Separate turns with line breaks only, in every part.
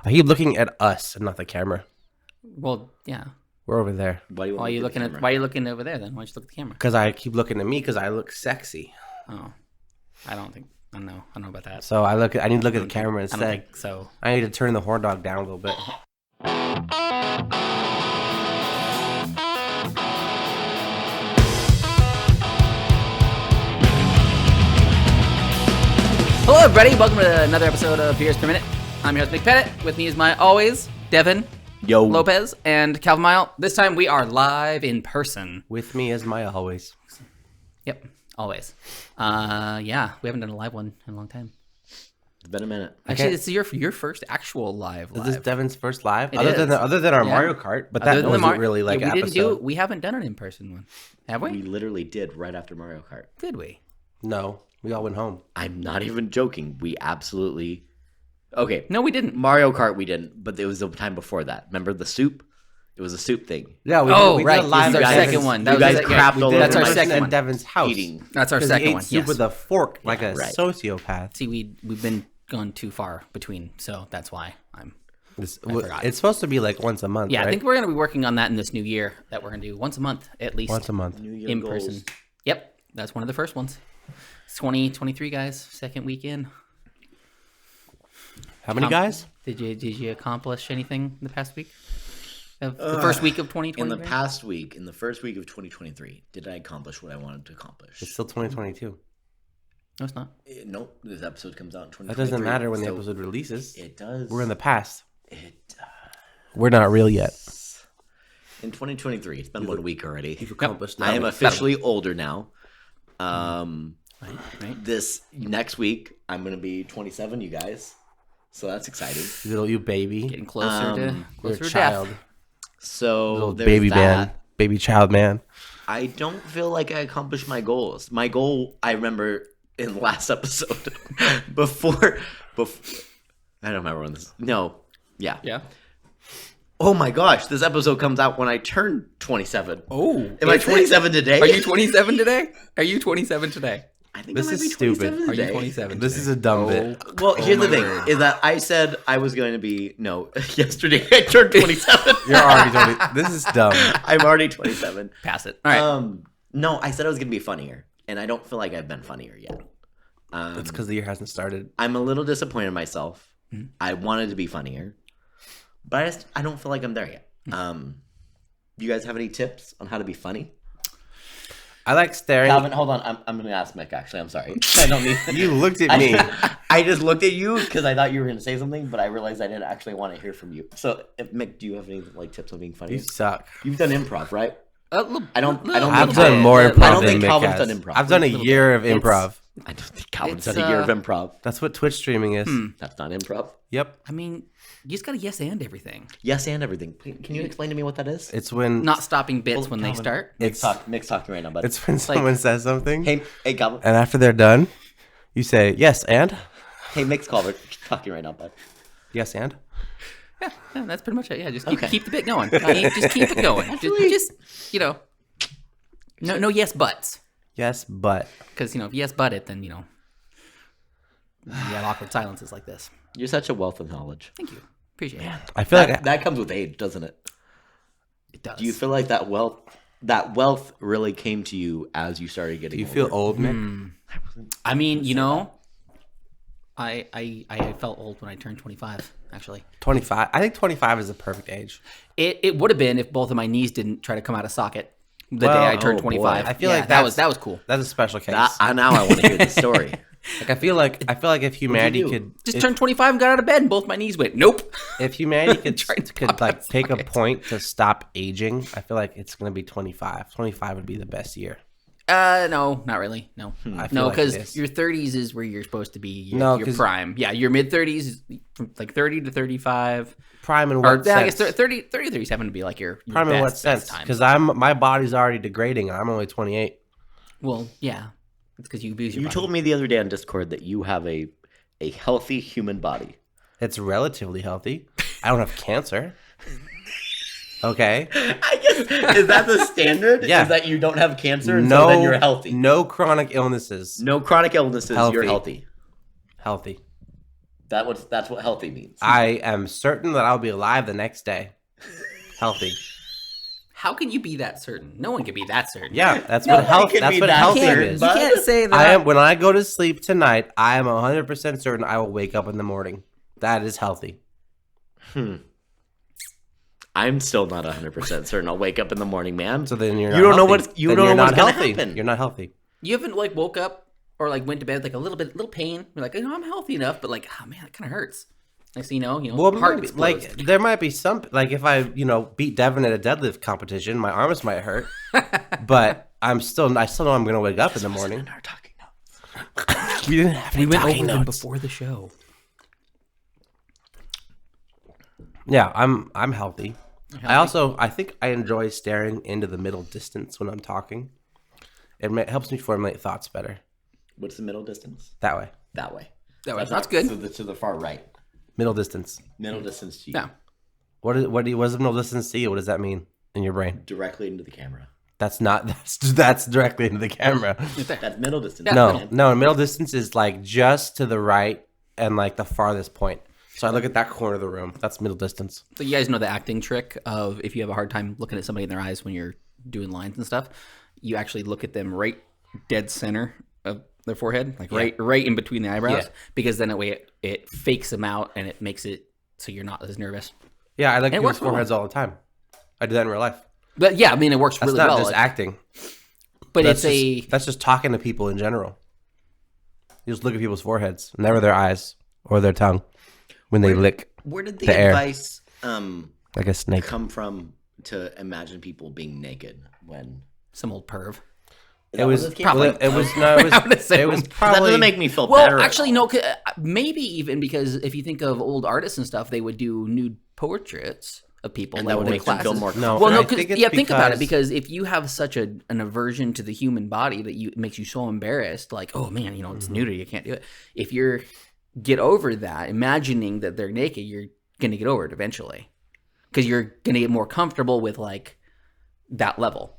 I keep looking at us and not the camera.
Well, yeah.
We're over there.
Why are you looking over there then? Why don't you look at the camera?
Because I keep looking at me because I look sexy.
Oh, I don't know about that.
So I need to look at the camera instead.
I don't think so.
I need to turn the horn dog down a little bit.
Hello, everybody. Welcome to another episode of Beers Per Minute. I'm your host, Mick Pettit. With me is my always, Devin Lopez and Calvin Mile. This time we are live in person.
With me is my always.
Yep, always. Yeah, we haven't done a live one in a long time.
It's been a minute.
Actually, this is your first actual live.
Is this Devin's first live?
It
other than our Mario Kart, but that wasn't really like an episode.
We haven't done an in-person one, have we?
We literally did right after Mario Kart.
Did we?
No, we all went home.
I'm not even joking. We absolutely... Okay.
No, we didn't.
Mario Kart, we didn't, but it was the time before that. Remember the soup? It was a soup thing.
Yeah, we
right.
did a live.
That's our second one.
You guys crapped all over
That's our second one.
At Devin's house.
Eating.
That's our second one.
Soup with a fork, like a
right.
sociopath.
See, we've been gone too far between, so that's why I forgot.
It's supposed to be like once a month.
Yeah,
right?
I think we're gonna be working on that in this new year. That we're gonna do once a month at least.
Once a month.
New Year
in
goals.
person. Yep, that's one of the first ones. It's 2023, guys. Second weekend.
How many guys?
Did you accomplish anything in the past week? The first week of 2023?
In the first week of 2023, did I accomplish what I wanted to accomplish?
It's still 2022.
No, it's not.
Nope. This episode comes out in 2023.
That doesn't matter when the episode releases.
It does.
We're in the past.
It does.
We're not real yet.
In 2023, it's been 1 week already.
You've accomplished
I am
nothing.
officially older now.
Right.
This next week, I'm going to be 27, you guys. So that's exciting.
You baby.
Getting closer
You're
to
a child.
death.
So
Little
there's
baby
that.
man. Baby child man.
I don't feel like I accomplished my goals. My goal, I remember in the last episode, before I don't remember when this. No, yeah. Oh my gosh, this episode comes out when I turn 27.
Oh,
am I 27 today?
Are you 27 today?
I think
This
I might
is
be
stupid.
27
Are you
today.
27?
This is a dumb bit.
Well, here's the thing: is that I said I was going to be yesterday I turned 27.
You're already 20. This is dumb.
I'm already 27.
Pass it. All right.
No, I said I was going to be funnier, and I don't feel like I've been funnier yet.
That's because the year hasn't started.
I'm a little disappointed in myself. I wanted to be funnier, but I don't feel like I'm there yet. You guys have any tips on how to be funny?
I like staring.
Calvin, hold on. I'm going to ask Mick, actually. I'm sorry. I don't need...
You looked at me.
I just looked at you because I thought you were going to say something, but I realized I didn't actually want to hear from you. So, Mick, do you have any tips on being funny?
You suck.
You've done improv, right?
I
don't
I've
think
done more improv
I don't
than
think
Mick
Calvin's
has.
done improv.
I've done a year of improv.
I don't think Calvin's
It's,
done a year of improv.
That's what Twitch streaming is.
That's not improv.
Yep.
I mean, you just got to yes and everything.
Yes and everything. Can you explain to me what that is?
It's when
Not stopping bits when they start.
Mick's talking right now, buddy.
it's when someone says something,
Hey, Calvin.
and after they're done, you say yes and
Hey, Mick's talking right now, bud.
yes and.
Yeah, that's pretty much it. Yeah, just keep the bit going. Just keep it going. Just no yes buts.
Yes, but
Because, if yes but it, then, you have awkward silences like this.
You're such a wealth of knowledge.
Thank you. Appreciate it.
I feel like
That comes with age, doesn't it?
It does.
Do you feel like that wealth really came to you as you started getting
do you
older?
feel old, Mick?
I mean, I felt old when I turned 25, actually.
25. I think 25 is the perfect age.
It would have been if both of my knees didn't try to come out of socket the day I turned 25.
boy.
I feel
Yeah,
like
that was cool.
That's a special case.
Now I want to hear the story.
Like I feel like if humanity
do?
could
Just turned 25 and got out of bed and both my knees went, nope.
if humanity could
Tried to
could
pop out
like take a
socket.
point to stop aging, I feel like it's gonna be 25. 25 would be the best year.
No, not really. No.
I feel
No,
like it
because
is.
your 30s is where you're supposed to be. Your,
No,
your
'cause-
prime. Yeah, your mid 30s, from like 30 to 35.
Prime in
Or
what
I guess
sense?
30 to 37 would be like your
Prime in what
best
sense?
time.
Because my body's already degrading. And I'm only 28.
Well, yeah. It's because you abuse your
You
body.
told me the other day on Discord that you have a healthy human body.
It's relatively healthy. I don't have cancer. Okay.
I guess, is that the standard?
Yeah.
Is that you don't have cancer and so then you're healthy?
No chronic illnesses.
No chronic illnesses, you're
Healthy.
healthy.
Healthy.
That's what healthy means.
I am certain that I'll be alive the next day. Healthy.
How can you be that certain? No one can be that certain.
Yeah, that's what healthy is.
You can't say that.
I am when I go to sleep tonight, I am 100% certain I will wake up in the morning. That is healthy.
I'm still not 100% certain I'll wake up in the morning, man.
So then you
don't know what's going to happen.
You're not healthy.
You haven't like woke up or like went to bed with like a little pain. You're like, I'm healthy enough, but like, oh man, that kind of hurts. Next thing you know,
well,
heart
maybe,
explodes.
like there might be some like if I beat Devin at a deadlift competition, my arms might hurt, but I still know I'm gonna wake up in the morning.
In our talking notes.
We didn't have any
we went
talking
over them
notes
before the show.
Yeah, I'm healthy. I think I enjoy staring into the middle distance when I'm talking. It helps me formulate thoughts better.
What's the middle distance?
That way.
That way.
That's good.
To the far right.
Middle distance.
Middle distance to you.
Yeah.
What is the middle distance to you? What does that mean in your brain?
Directly into the camera.
That's directly into the camera.
That's middle distance.
No, middle distance is like just to the right and like the farthest point. So I look at that corner of the room. That's middle distance.
So you guys know the acting trick of if you have a hard time looking at somebody in their eyes when you're doing lines and stuff, you actually look at them right dead center of their forehead, like right in between the eyebrows, because then that way it fakes them out and it makes it so you're not as nervous.
Yeah, I look at people's foreheads all the time. I do that in real life.
But yeah, I mean, it works really well.
That's not just acting.
But
that's just talking to people in general. You just look at people's foreheads, never their eyes or their tongue when they lick.
Where did the
air.
advice
like a snake
come from to imagine people being naked when
some old perv?
It was probably. It was probably.
That doesn't make me feel
well,
better.
Well, actually, no. Maybe even because if you think of old artists and stuff, they would do nude portraits of people,
and that would make them feel more.
No,
well, no. Think about it. Because if you have such an aversion to the human body that it makes you so embarrassed, like, oh man, it's nudity, you can't do it. If you get over that, imagining that they're naked, you're gonna get over it eventually, because you're gonna get more comfortable with like that level.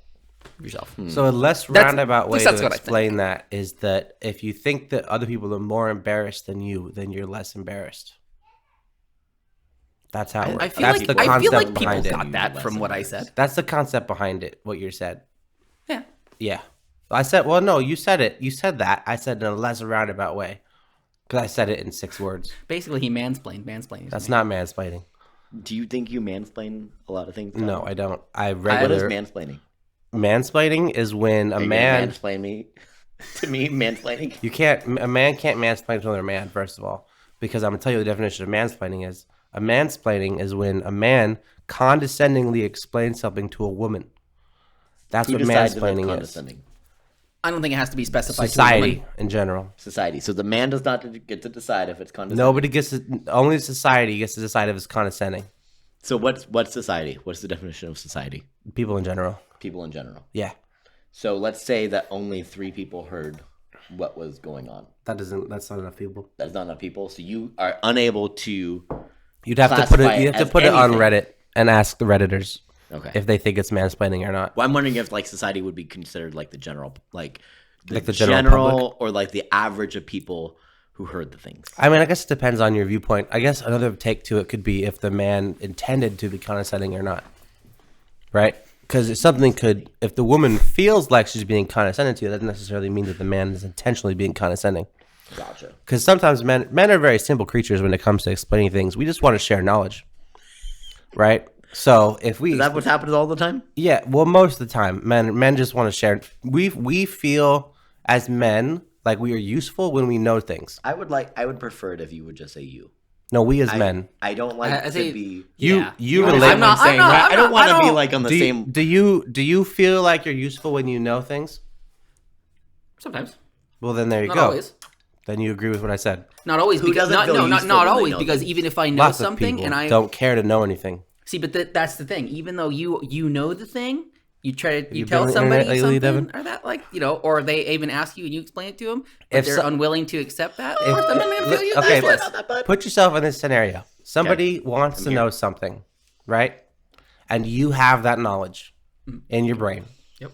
Yourself.
So a less roundabout way to explain that is that if you think that other people are more embarrassed than you, then you're less embarrassed. That's how it works.
I feel like people got that from what I said.
That's the concept behind it, what you said.
Yeah.
Yeah. I said, well, no, you said it. You said that. I said in a less roundabout way. Because I said it in 6 words.
Basically, he mansplained. Mansplaining.
That's not mansplaining.
Do you think you mansplain a lot of things?
No, I don't.
What is mansplaining?
Mansplaining is when a man
mansplain me to me. Mansplaining.
A man can't mansplain to another man. First of all, because I'm gonna tell you the definition of mansplaining is a mansplaining is when a man condescendingly explains something to a woman. That's what mansplaining is.
I don't think it has to be specified.
Society in general.
Society. So the man does not get to decide if it's condescending.
Nobody gets to. Only society gets to decide if it's condescending.
So what's society? What's the definition of society?
People in general.
People in general.
Yeah.
So let's say that only 3 people heard what was going on.
That's not enough people.
That's not enough people. So you are unable to.
You'd have to put it. You have to put it on Reddit and ask the Redditors.
Okay.
If they think it's mansplaining or not.
Well, I'm wondering if like society would be considered like the general, like the
general
or like the average of people who heard the things.
I mean, I guess it depends on your viewpoint. I guess another take to it could be if the man intended to be condescending or not, right? Because if the woman feels like she's being condescended to, that doesn't necessarily mean that the man is intentionally being condescending.
Gotcha. Because
sometimes men are very simple creatures when it comes to explaining things. We just want to share knowledge, right? So if we
is that what happens all the time?
Yeah, well, most of the time, men just want to share. We feel as men like we are useful when we know things.
I would prefer it if you would just say you.
No, we as men.
I don't like to be
you.
I don't want to be like on the same.
Do you feel like you're useful when you know things?
Sometimes.
Well, then there you go.
Not always.
Then you agree with what I said.
Not always. Not always. Because even if I know something and I
don't care to know anything.
See, but that's the thing. Even though you know the thing, you tell somebody something, or that or they even ask you and you explain it to them, but they're unwilling to accept that.
Put yourself in this scenario. Somebody wants to know something, right? And you have that knowledge in your brain.
Yep.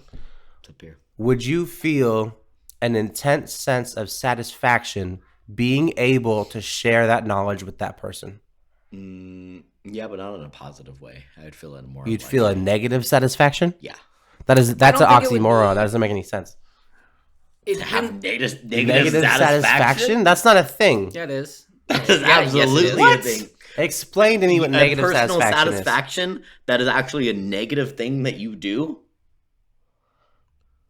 Would you feel an intense sense of satisfaction being able to share that knowledge with that person.
Yeah, but not in a positive way. I'd feel it more.
You'd feel a negative satisfaction?
Yeah.
That's an
don't think it would
oxymoron.
be-
That doesn't make any sense.
To have negative
Satisfaction?
satisfaction?
That's not a thing.
Yeah, it is.
That is
yes, it is.
absolutely a thing.
Explain to me what negative
personal
satisfaction
that is actually a negative thing that you do.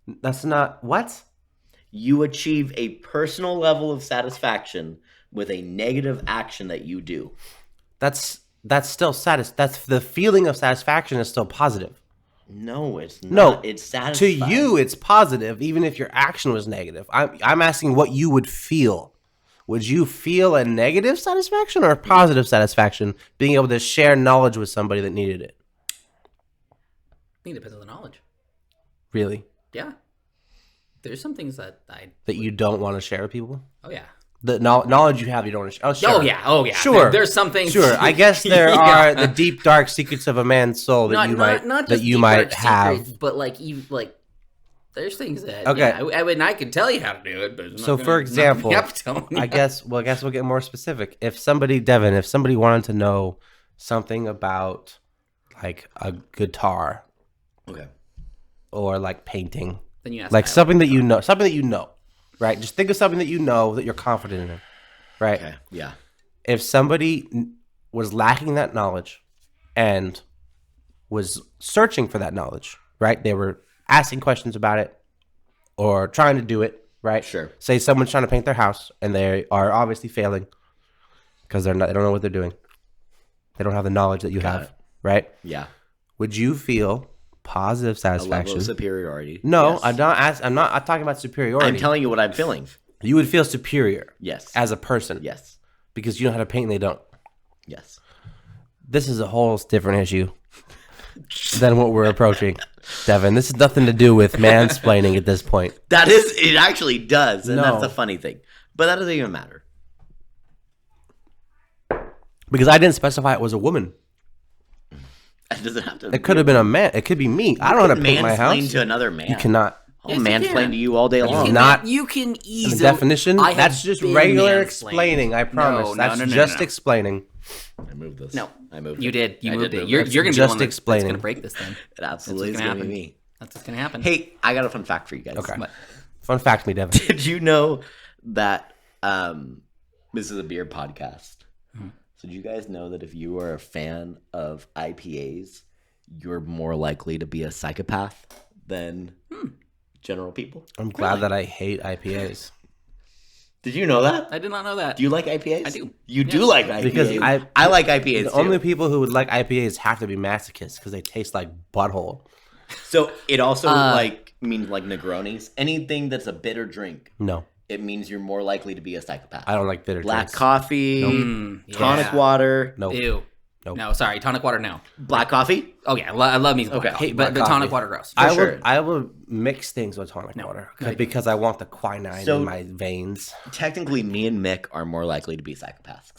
is. That's not what?
You achieve a personal level of satisfaction with a negative action that you do.
That's still that's the feeling of satisfaction is still positive.
No, it's not.
No,
It's satisfying.
To you, it's positive, even if your action was negative. I'm asking what you would feel. Would you feel a negative satisfaction or a positive satisfaction being able to share knowledge with somebody that needed it?
I think it depends on the knowledge.
Really?
Yeah. There's some things that
That you don't want to share with people?
Oh, yeah.
The knowledge you have, you don't want to share. Oh, sure.
Oh, yeah.
Sure.
There's some things.
Sure. I guess there
Yeah.
are the deep, dark secrets of a man's soul that
not
that
just
you
deep,
might
dark
have.
secrets, but there's things that
Okay.
yeah, I can tell you how to do it, but
So, for example, I guess we'll get more specific. If somebody wanted to know something about like a guitar,
Okay.
or like painting,
then you ask
like
Kyle.
something that you know, right? Just think of something that you know that you're confident in, right?
Okay. Yeah.
If somebody was lacking that knowledge and was searching for that knowledge, right? They were asking questions about it or trying to do it, right?
Sure.
Say someone's trying to paint their house and they are obviously failing because they don't know what they're doing. They don't have the knowledge that you
Got
have,
it.
right?
Yeah.
Would you feel positive
A level
satisfaction?
of superiority.
No,
Yes.
I'm not talking about superiority.
I'm telling you what I'm feeling.
You would feel superior
Yes.
as a person
Yes.
because you know how to paint and they don't.
Yes.
This is a whole different issue than what we're approaching, Devin. This has nothing to do with mansplaining at this point.
It actually does, and
No.
that's the funny thing. But that doesn't even matter.
Because I didn't specify it was a woman.
It doesn't have to.
It could have been a man. It could be me. I don't know how to paint my
mansplain
house.
to another man.
You cannot.
I'll
Yes, you
mansplain
can.
to you all day long.
Not
You can
In
easily.
the definition,
I have
that's just
been
regular
mansplained.
explaining. I promise.
No,
That's
no,
just
no.
explaining.
I moved this.
No,
I moved.
You
it.
did. You
I
moved
did
it.
move
You're
it.
going to be the
Just
one that's
explaining.
going to break this thing.
It absolutely is
That's what's
going to
gonna
be me.
That's what's going to happen.
Hey, I got a fun fact for you guys.
Okay.
What?
Fun fact, me, Devin.
Did you know that this is a beer podcast? So did you guys know that if you are a fan of IPAs, you're more likely to be a psychopath than general people?
I'm glad that I hate IPAs.
Did you know that?
I did not know that.
Do you like IPAs?
I do.
You
Yes.
do like IPAs.
Because
I like IPAs
The
too.
only people who would like IPAs have to be masochists because they taste like butthole.
So it also means like Negronis. Anything that's a bitter drink,
No,
it means you're more likely to be a psychopath.
I don't like bitter
Black
drinks.
coffee, tonic
yeah.
water,
No,
Ew.
Nope.
No, sorry. Tonic water, no.
black coffee.
Oh, yeah. I love me some black
Okay.
coffee,
Hate
but
black
the
coffee.
tonic water gross.
sure.
I will mix things with tonic water because I want the quinine
So-
in my veins.
Technically, me and Mick are more likely to be psychopaths.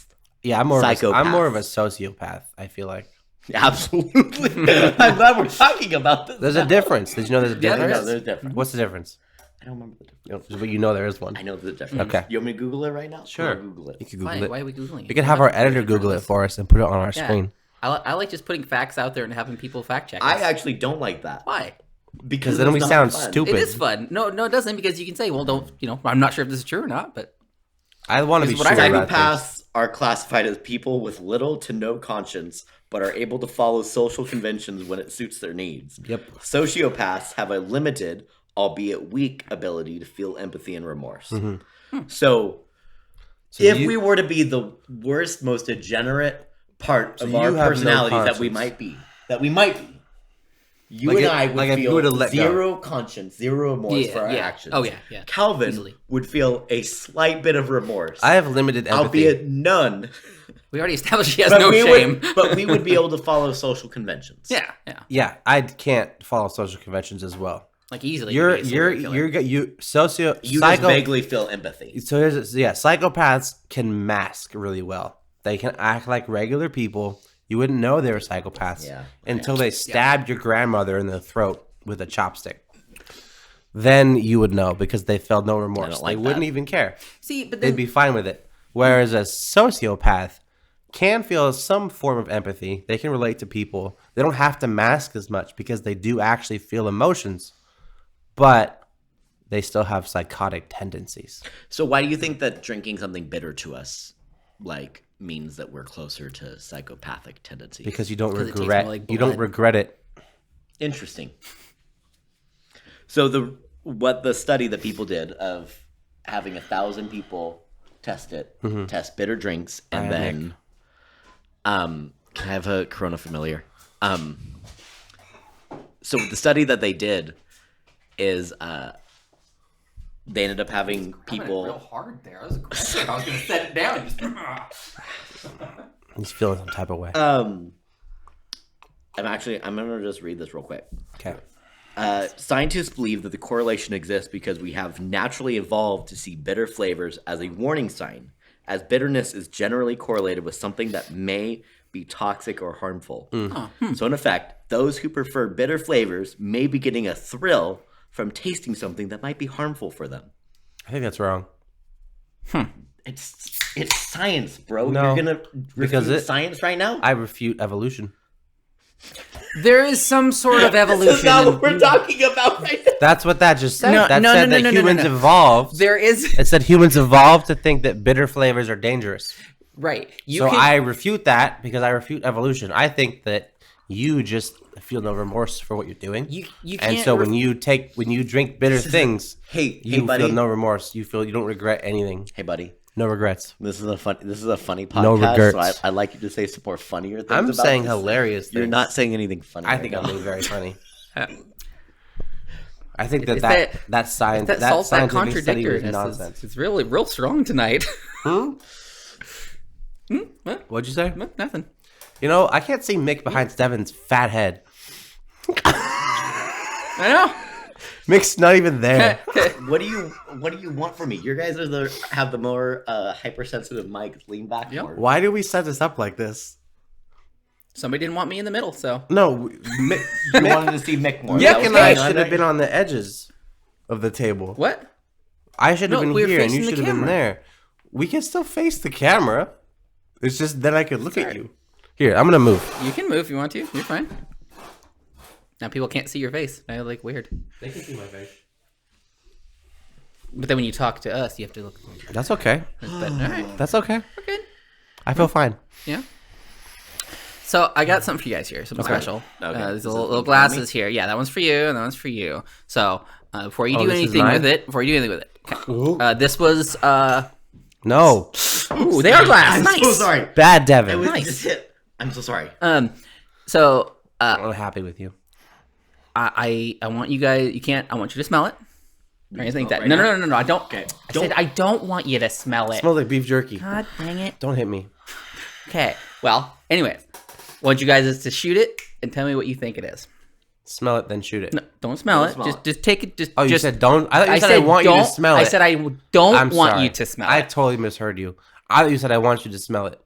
Yeah, I'm more of a
Psychopaths.
sociopath. I feel like
Absolutely. I'm glad we're talking about this.
there's a difference. Did you know there's a
Yeah,
difference?
No, there's difference.
What's the difference?
I don't remember the difference.
But you know there is one.
I know the difference.
Okay.
You want me to Google it right now?
Sure.
I'll Google it.
You can Google
Why?
it.
Why are we Googling it?
We could have our editor Google it for us and put it on our
Yeah.
screen.
I like just putting facts out there and having people fact check us.
I actually don't like that
Why?
because
then
it's
we
not
sound
fun.
stupid.
It is fun. No, it doesn't because you can say, well, don't, I'm not sure if this is true or not, but
I want to be
It's
sure
what I
about things.
Psychopaths are classified as people with little to no conscience, but are able to follow social conventions when it suits their needs.
Yep.
Sociopaths have a limited, albeit weak, ability to feel empathy and remorse.
Mm-hmm.
So,
So
if
you-
we were to be the worst, most degenerate part of
So
our
you have no
personalities that we
conscience.
might be, you
Like
and
if-
I would
like if you
feel
were to let go.
zero conscience, zero remorse
Yeah,
for our
yeah.
actions.
Oh, yeah.
Calvin
Easily.
would feel a slight bit of remorse,
I have limited empathy.
albeit none.
we already established he has no
we
shame.
but we would be able to follow social conventions.
yeah.
Yeah, I can't follow social conventions as well.
Like easily.
You
You just vaguely feel empathy.
So psychopaths can mask really well. They can act like regular people. You wouldn't know they were psychopaths
Yeah.
until they stabbed your grandmother in the throat with a chopstick. then you would know because they felt no remorse.
like
they wouldn't
that.
even care.
See, but then,
They'd be fine with it. Whereas a sociopath can feel some form of empathy. They can relate to people. They don't have to mask as much because they do actually feel emotions, but they still have psychotic tendencies.
So why do you think that drinking something bitter to us, like, means that we're closer to psychopathic tendencies?
Because you don't
Because it tastes
regret.
more like
You don't
blood.
regret it.
Interesting. So what the study that people did of having 1,000 people test bitter drinks, and then can I have a Corona Familiar? So the study that they did is they ended up having people.
real hard there. I was aggressive. I was going to set it down. And just...
He's feeling some type of way.
I'm gonna just read this real quick.
Okay.
Scientists believe that the correlation exists because we have naturally evolved to see bitter flavors as a warning sign, as bitterness is generally correlated with something that may be toxic or harmful. So in effect, those who prefer bitter flavors may be getting a thrill from tasting something that might be harmful for them.
I think that's wrong.
It's science, bro.
No,
You're gonna
because
refute science right now?
I refute evolution.
There is some sort of evolution.
This is not what we're talking about right now.
That's what that just said.
No,
that
no,
said
no,
that
no, no,
humans
no, no.
evolved.
There is...
It said humans evolved to think that bitter flavors are dangerous.
Right.
I refute that because I refute evolution. I think that you just feel no remorse for what you're doing.
You
and
can't
so when you drink bitter things,
Hey,
you
buddy.
feel no remorse. You don't regret anything.
Hey, buddy.
No regrets.
This is a funny podcast.
No regrets.
So I'd like you to say some more funnier things.
I'm
about
saying
this.
hilarious things.
You're not saying anything funny.
I think
right
I'm
now.
being very funny. I think
It's
that science
that
that
solves that
scientific study was
contradictoriness.
nonsense.
It's really real strong tonight. What?
What'd you say?
Nothing.
You know, I can't see Mick behind Steven's fat head.
I know.
Mick's not even there.
What do you want from me? Your guys have the more hypersensitive mic. Lean back more.
Why do we set this up like this?
Somebody didn't want me in the middle, so
No,
You wanted to see Mick more.
Mick
That was
and I
going on
should have
right?
been on the edges of the table.
what?
I should have
No,
been
we were
here and you
facing the
should have been
camera.
there. We can still face the camera. It's just then I could look at you. Here, I'm gonna move.
You can move if you want to. You're fine. Now people can't see your face. I like weird.
They can see my face.
But then when you talk to us, you have to look.
That's okay.
But, all right,
That's okay.
we're good.
I feel fine.
Yeah. So I got something for you guys here, something special.
Okay.
There's
This is
little
one for
glasses here. Yeah, that one's for you, and that one's for you. So before you do
this is
anything
mine?
with it, okay. This was
No.
ooh, they are glass.
I'm
Nice.
so sorry.
Bad Devin.
Nice.
Just hit. I'm so sorry.
So
I'm happy with you.
I want you guys. You can't. I want you to smell it. Or anything
smell
that.
it
No,
right
no,
now?
no, no, no. I don't.
Okay.
I said I don't want you to smell it.
Smells like beef jerky.
God dang it.
Don't hit me.
Okay. Well, anyways, I want you guys to shoot it and tell me what you think it is.
Smell it, then shoot it.
No, don't smell it.
smell
Just
it.
just take it. Just.
Oh, you
just,
said don't? I thought you said I
said
want you to
don't-
smell it.
I said I don't
I'm
want
sorry.
you to smell
I
it.
totally misheard you. I thought you said I want you to smell it.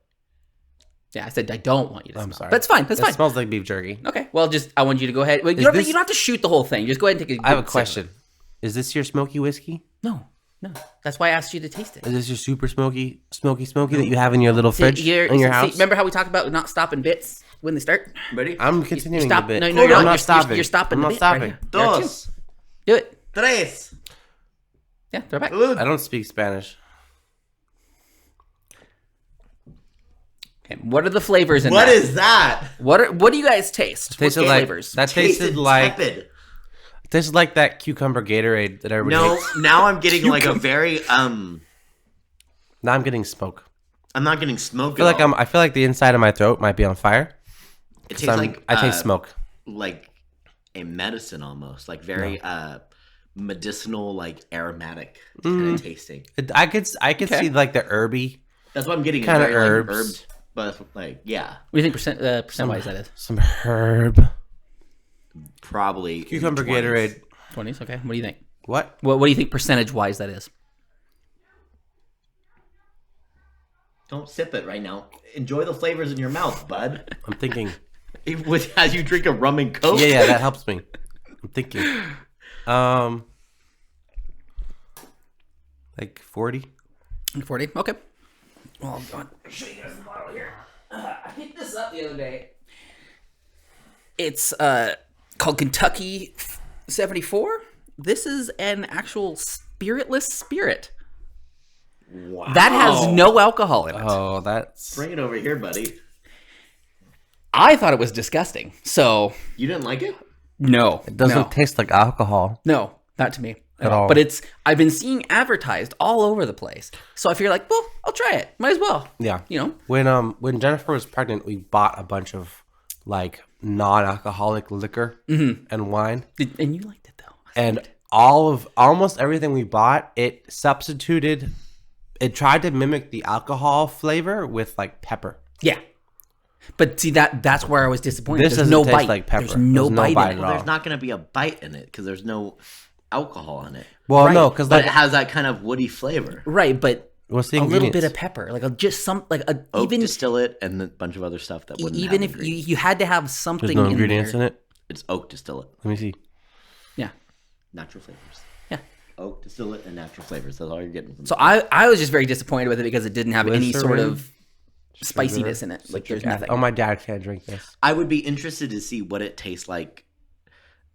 Yeah, I said I don't want you to
I'm
smell
sorry.
it. That's fine. That's
It
fine.
smols like beef jerky.
Okay. Well, just I want you to go ahead. Well, you,
Is
don't,
this-
you don't have to shoot the whole thing. Just go ahead and take a
I have a
good sip.
question. Is this your smoky whiskey?
No. That's why I asked you to taste it.
Is this your super smoky that you have in your little fridge in your house?
Remember how we talked about not stopping bits when they start?
Ready?
I'm continuing
stop-
the bit.
no, no, you're
I'm
not.
not stopping.
You're stopping
I'm
the
not
bit right
stopping.
now. There are two.
Dos.
Do it.
Tres.
Yeah, throw it back.
Salud.
I don't speak Spanish.
Okay. What are the flavors in
What
that?
is that?
What do you guys taste? What
Tasted like
flavors?
that. Tasted like
tepid.
tasted like that cucumber Gatorade that everybody
No,
hates.
now I'm getting like a very
Now I'm getting smoke.
I'm not getting smoke.
I feel like the inside of my throat might be on fire.
It
'Cause
tastes like
I taste smoke.
like a medicine almost, like very medicinal, like aromatic kind of tasting.
I could see like the herby,
That's what I'm getting.
Kinda
very, like,
herbs.
but like yeah,
What do you think percent wise that is?
some herb,
probably
cucumber
20s.
Gatorade.
20s. Okay. What do you think?
What?
What do you think percentage wise that is?
Don't sip it right now. Enjoy the flavors in your mouth, bud.
I'm thinking.
As you drink a rum and coke.
Yeah, that helps me. I'm thinking. Like 40.
40. Okay. Well, I'll show you guys the bottle here. I picked this up the other day. It's called Kentucky 74. This is an actual spiritless spirit.
Wow.
That has no alcohol in it.
Oh, that's...
Bring it over here, buddy.
I thought it was disgusting. So
You didn't like it?
no,
It doesn't taste like alcohol.
no, not to me
At all.
But I've been seeing advertised all over the place. So I figure like, well, I'll try it. Might as well.
Yeah.
You know.
When Jennifer was pregnant, we bought a bunch of like non-alcoholic liquor and wine.
And you liked it though.
And almost everything we bought, it substituted. It tried to mimic the alcohol flavor with like pepper.
Yeah. But see that's where I was disappointed.
This
There's
doesn't
no
taste
bite.
like pepper.
There's no
There's no
bite,
bite
in
at
it.
all.
There's not going to be a bite in it because there's no alcohol in it.
Well,
Right.
no, because
But
like
it has that kind of woody flavor.
Right, but
what's the
a little
ingredients?
bit of pepper, like just some like a
Oak
even
distillate and a bunch of other stuff that wouldn't
even
have
if
ingredients.
you had to have something
There's no
in
ingredients
there.
in it.
It's oak distillate.
Let me see.
Yeah.
Natural flavors.
Yeah.
Oak distillate and natural flavors. That's all you're getting.
So I was just very disappointed with it because it didn't have any sort
Glycerin,
of spiciness in it. Like there's nothing.
Oh, my dad can't drink this.
I would be interested to see what it tastes like,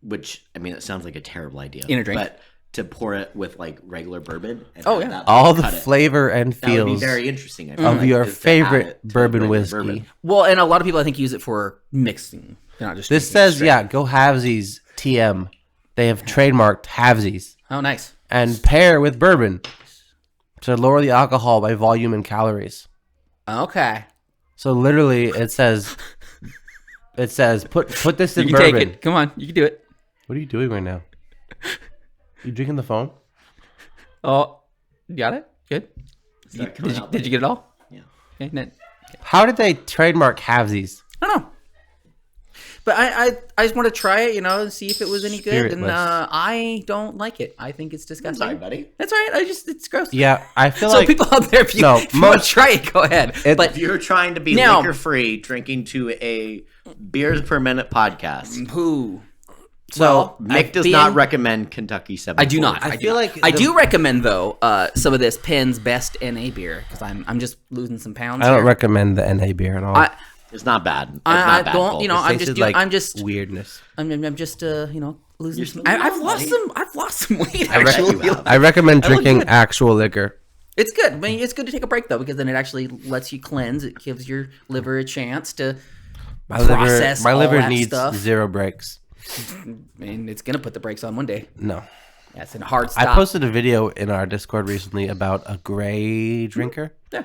which, I mean, it sounds like a terrible idea.
In a drink?
But to pour it with, like, regular bourbon. And
Oh,
have
yeah.
that
All the
cut it.
flavor and
That would be
feels
very interesting. I feel
of
like,
your
is to add
favorite
it to
bourbon
regular
whiskey.
bourbon.
Well, and a lot of people I think use it for mixing. They're not just
This
drinking it
says,
straight.
yeah, go halvesies TM. They have trademarked halvesies
Oh, nice.
and pair with bourbon to lower the alcohol by volume and calories.
Okay.
So literally, it says put this in
You can
bourbon.
take it. Come on, you can do it.
What are you doing right now? You drinking the phone?
Oh, you got it. Good.
Is that coming out,
Did you get it all?
Yeah.
Okay. No.
How did they trademark halvesies?
I don't know. But I just want to try it, and see if it was any good. And
Spiritless.
I don't like it. I think it's disgusting.
Sorry, buddy.
That's all right. It's gross.
Yeah, I feel
So
like
people out there, if you want to try it, go ahead. But
If you're trying to be
Now-
liquor-free, drinking to a beers per minute podcast,
who?
so.
Mick does not recommend Kentucky 74.
I do not.
I feel like
I
the-
do recommend though some of this Penn's Best NA beer because I'm just losing some pounds.
I don't
here.
recommend the NA beer at all.
It's not bad. It's
I
not bad,
don't.
Cole.
I'm
Tasted
just.
like
I'm just.
weirdness.
I'm just. Losing.
still
I've
young,
lost
buddy.
some. I've lost some weight.
I, rec-
Actually,
I recommend
I look
drinking
good.
actual liquor.
it's good. I mean, it's good to take a break though because then it actually lets you cleanse. It gives your liver a chance to process
My
all
liver
that
needs
stuff.
0 breaks.
And it's gonna put the brakes on one day.
No.
Yeah, it's a hard stop.
I posted a video in our Discord recently about a gray drinker.
Yeah.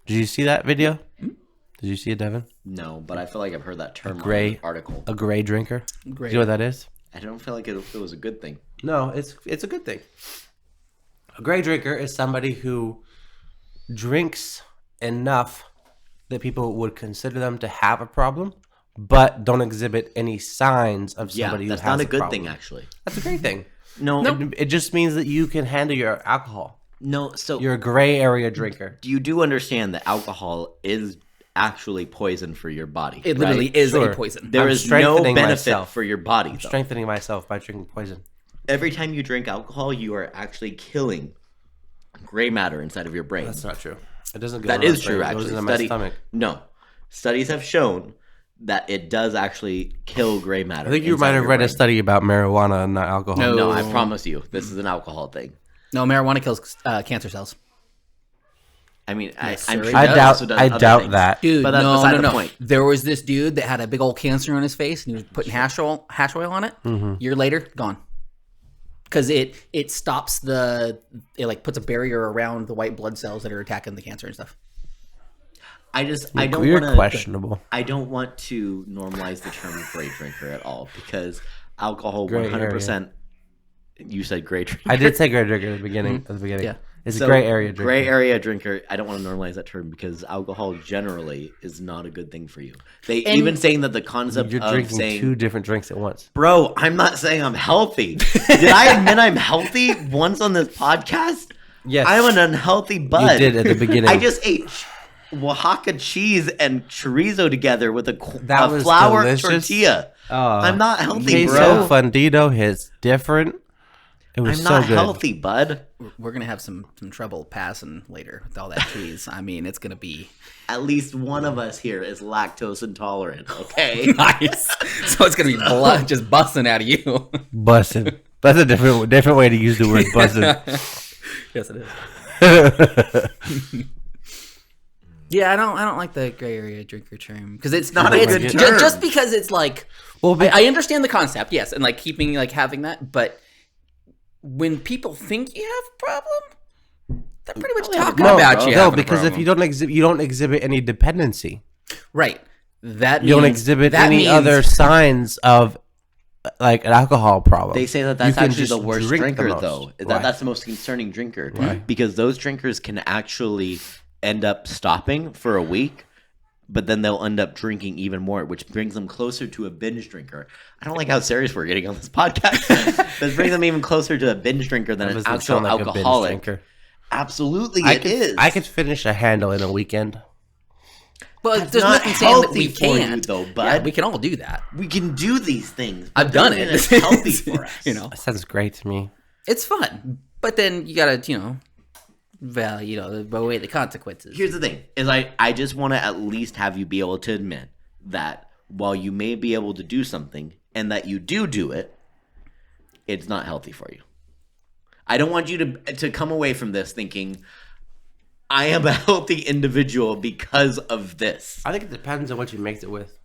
Did you see that video? Did you see it, Devin?
No, but I feel like I've heard that term
gray-
on an article.
A gray drinker.
Great.
Do you know what that is?
I don't feel like it was a good thing.
No, it's a good thing. A gray drinker is somebody who drinks enough that people would consider them to have a problem, but don't exhibit any signs of
Yeah,
somebody who
that's
has
not a
a
good
problem.
thing, actually.
That's a great thing.
No,
It just means that you can handle your alcohol.
no. So
You're a gray area drinker.
you do understand that alcohol is actually poison for your body.
It literally
right?
is
Sure.
a poison.
There
I'm
is no
strengthening
benefit
myself.
for your body. Though.
Strengthening myself by drinking poison.
Every time you drink alcohol, you are actually killing gray matter inside of your brain.
That's not true. It doesn't go.
That
in my
is true,
brain. It
actually.
goes into my stomach.
No, studies have shown that it does actually kill gray matter.
I think you
inside
might have
your
read a
brain.
study about marijuana and not alcohol.
No.
No, I promise you, this is an alcohol thing.
No, marijuana kills cancer cells.
I mean,
Yes,
I'm
sir,
sure
it
it
does.
also does
I
other
doubt
things.
that.
Dude,
But that's
no,
beside
no,
the
no.
point.
There was this dude that had a big old cancer on his face, and he was putting hash oil on it. Year later, gone. Because it stops it like puts a barrier around the white blood cells that are attacking the cancer and stuff.
I don't
You're
want to.
questionable.
I don't want to normalize the term gray drinker at all because alcohol
Gray
100%. You said gray drinker.
I did say gray drinker at the beginning. At the beginning,
Yeah.
it's
So,
a gray area drinker.
Gray area drinker. I don't want to normalize that term because alcohol generally is not a good thing for you. They even saying that the concept
You're
of
drinking
saying,
2 different drinks at once.
"Bro, I'm not saying I'm healthy." Did I admit I'm healthy once on this podcast?
Yes.
I'm an unhealthy bud.
You did at the beginning.
I just ate Oaxaca cheese and chorizo together with a
That was
flour
delicious.
tortilla. I'm not healthy,
Queso
bro.
fundido hits different. It was
I'm
so
not
good.
healthy, bud.
We're gonna have some trouble passing later with all that cheese. I mean, it's gonna be
At least one of us here is lactose intolerant. Okay.
nice. So it's gonna be blood just busting out of you.
Busted. That's a different way to use the word busted.
Yes, it is. Yeah, I don't like the gray area drinker term because it's
not a good term.
Just because it's like, well, I understand the concept, yes, and like keeping like having that, but when people think you have a problem, they're pretty much talking about you.
No, because if you don't exhibit any dependency,
right? That
you don't exhibit any other signs of like an alcohol problem.
They say that's actually the worst drinker, though. That's the most concerning drinker. Why? Because those drinkers can actually end up stopping for a week, but then they'll end up drinking even more, which brings them closer to a binge drinker. I don't like how serious we're getting on this podcast. This brings them even closer to a binge drinker than an actual alcoholic. Absolutely, it is.
I could finish a handle in a weekend.
Well,
That's
there's
not
nothing saying that we
healthy for you,
can't,
though, bud.
Yeah, we can all do that.
We can do these things.
I've done it.
It's healthy for us.
You know,
That sounds great to me.
it's fun, but then you gotta, weigh the consequences.
Here's the thing: is I just want to at least have you be able to admit that while you may be able to do something and that you do it, it's not healthy for you. I don't want you to come away from this thinking, I am a healthy individual because of this.
I think it depends on what you mix it with.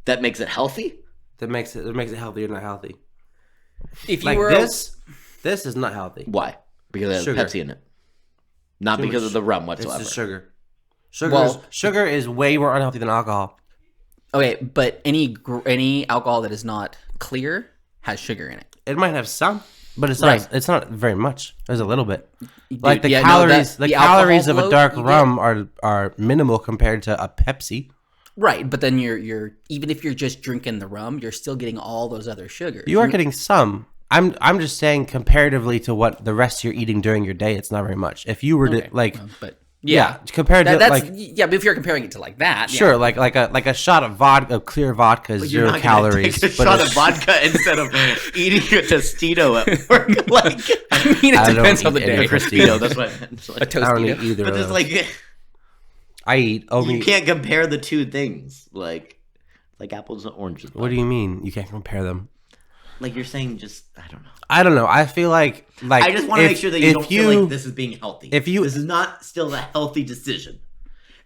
That makes it healthy?
That makes it healthy or not healthy.
If you
Like
were
this is not healthy.
Why? Because it has
Sugar.
Pepsi in it. Not because of the rum whatsoever.
It's the sugar. Sugar is way more unhealthy than alcohol.
okay, but any alcohol that is not clear has sugar in it.
It might have some, but it's
Right.
not. It's not very much. There's a little bit.
Dude,
Like the
yeah, no,
calories,
the
calories of
alcohol
a dark
load you
rum are minimal compared to a Pepsi.
Right, but then you're even if you're just drinking the rum, you're still getting all those other sugars.
You are getting some. I'm just saying comparatively to what the rest you're eating during your day, it's not very much. If you were to
but
compared to
that's
like
but if you're comparing it to like that,
sure, like a shot of vodka, of clear vodka, is
You're
0
not
calories.
Take a
but
shot
a
of vodka instead of eating a Tostito at work. Like,
I mean, it
I don't
depends on the
eat any
day.
Tostito, that's what I meant. It's
A
like,
I don't eat
Tostito.
either.
but
of
just
those.
like,
I eat only.
you can't compare the two things. Like apples and oranges.
What do you mean? You can't compare them.
Like you're saying, just
I don't know. I feel like
I just want to make sure that you don't feel like this is being healthy.
this
is not still a healthy decision.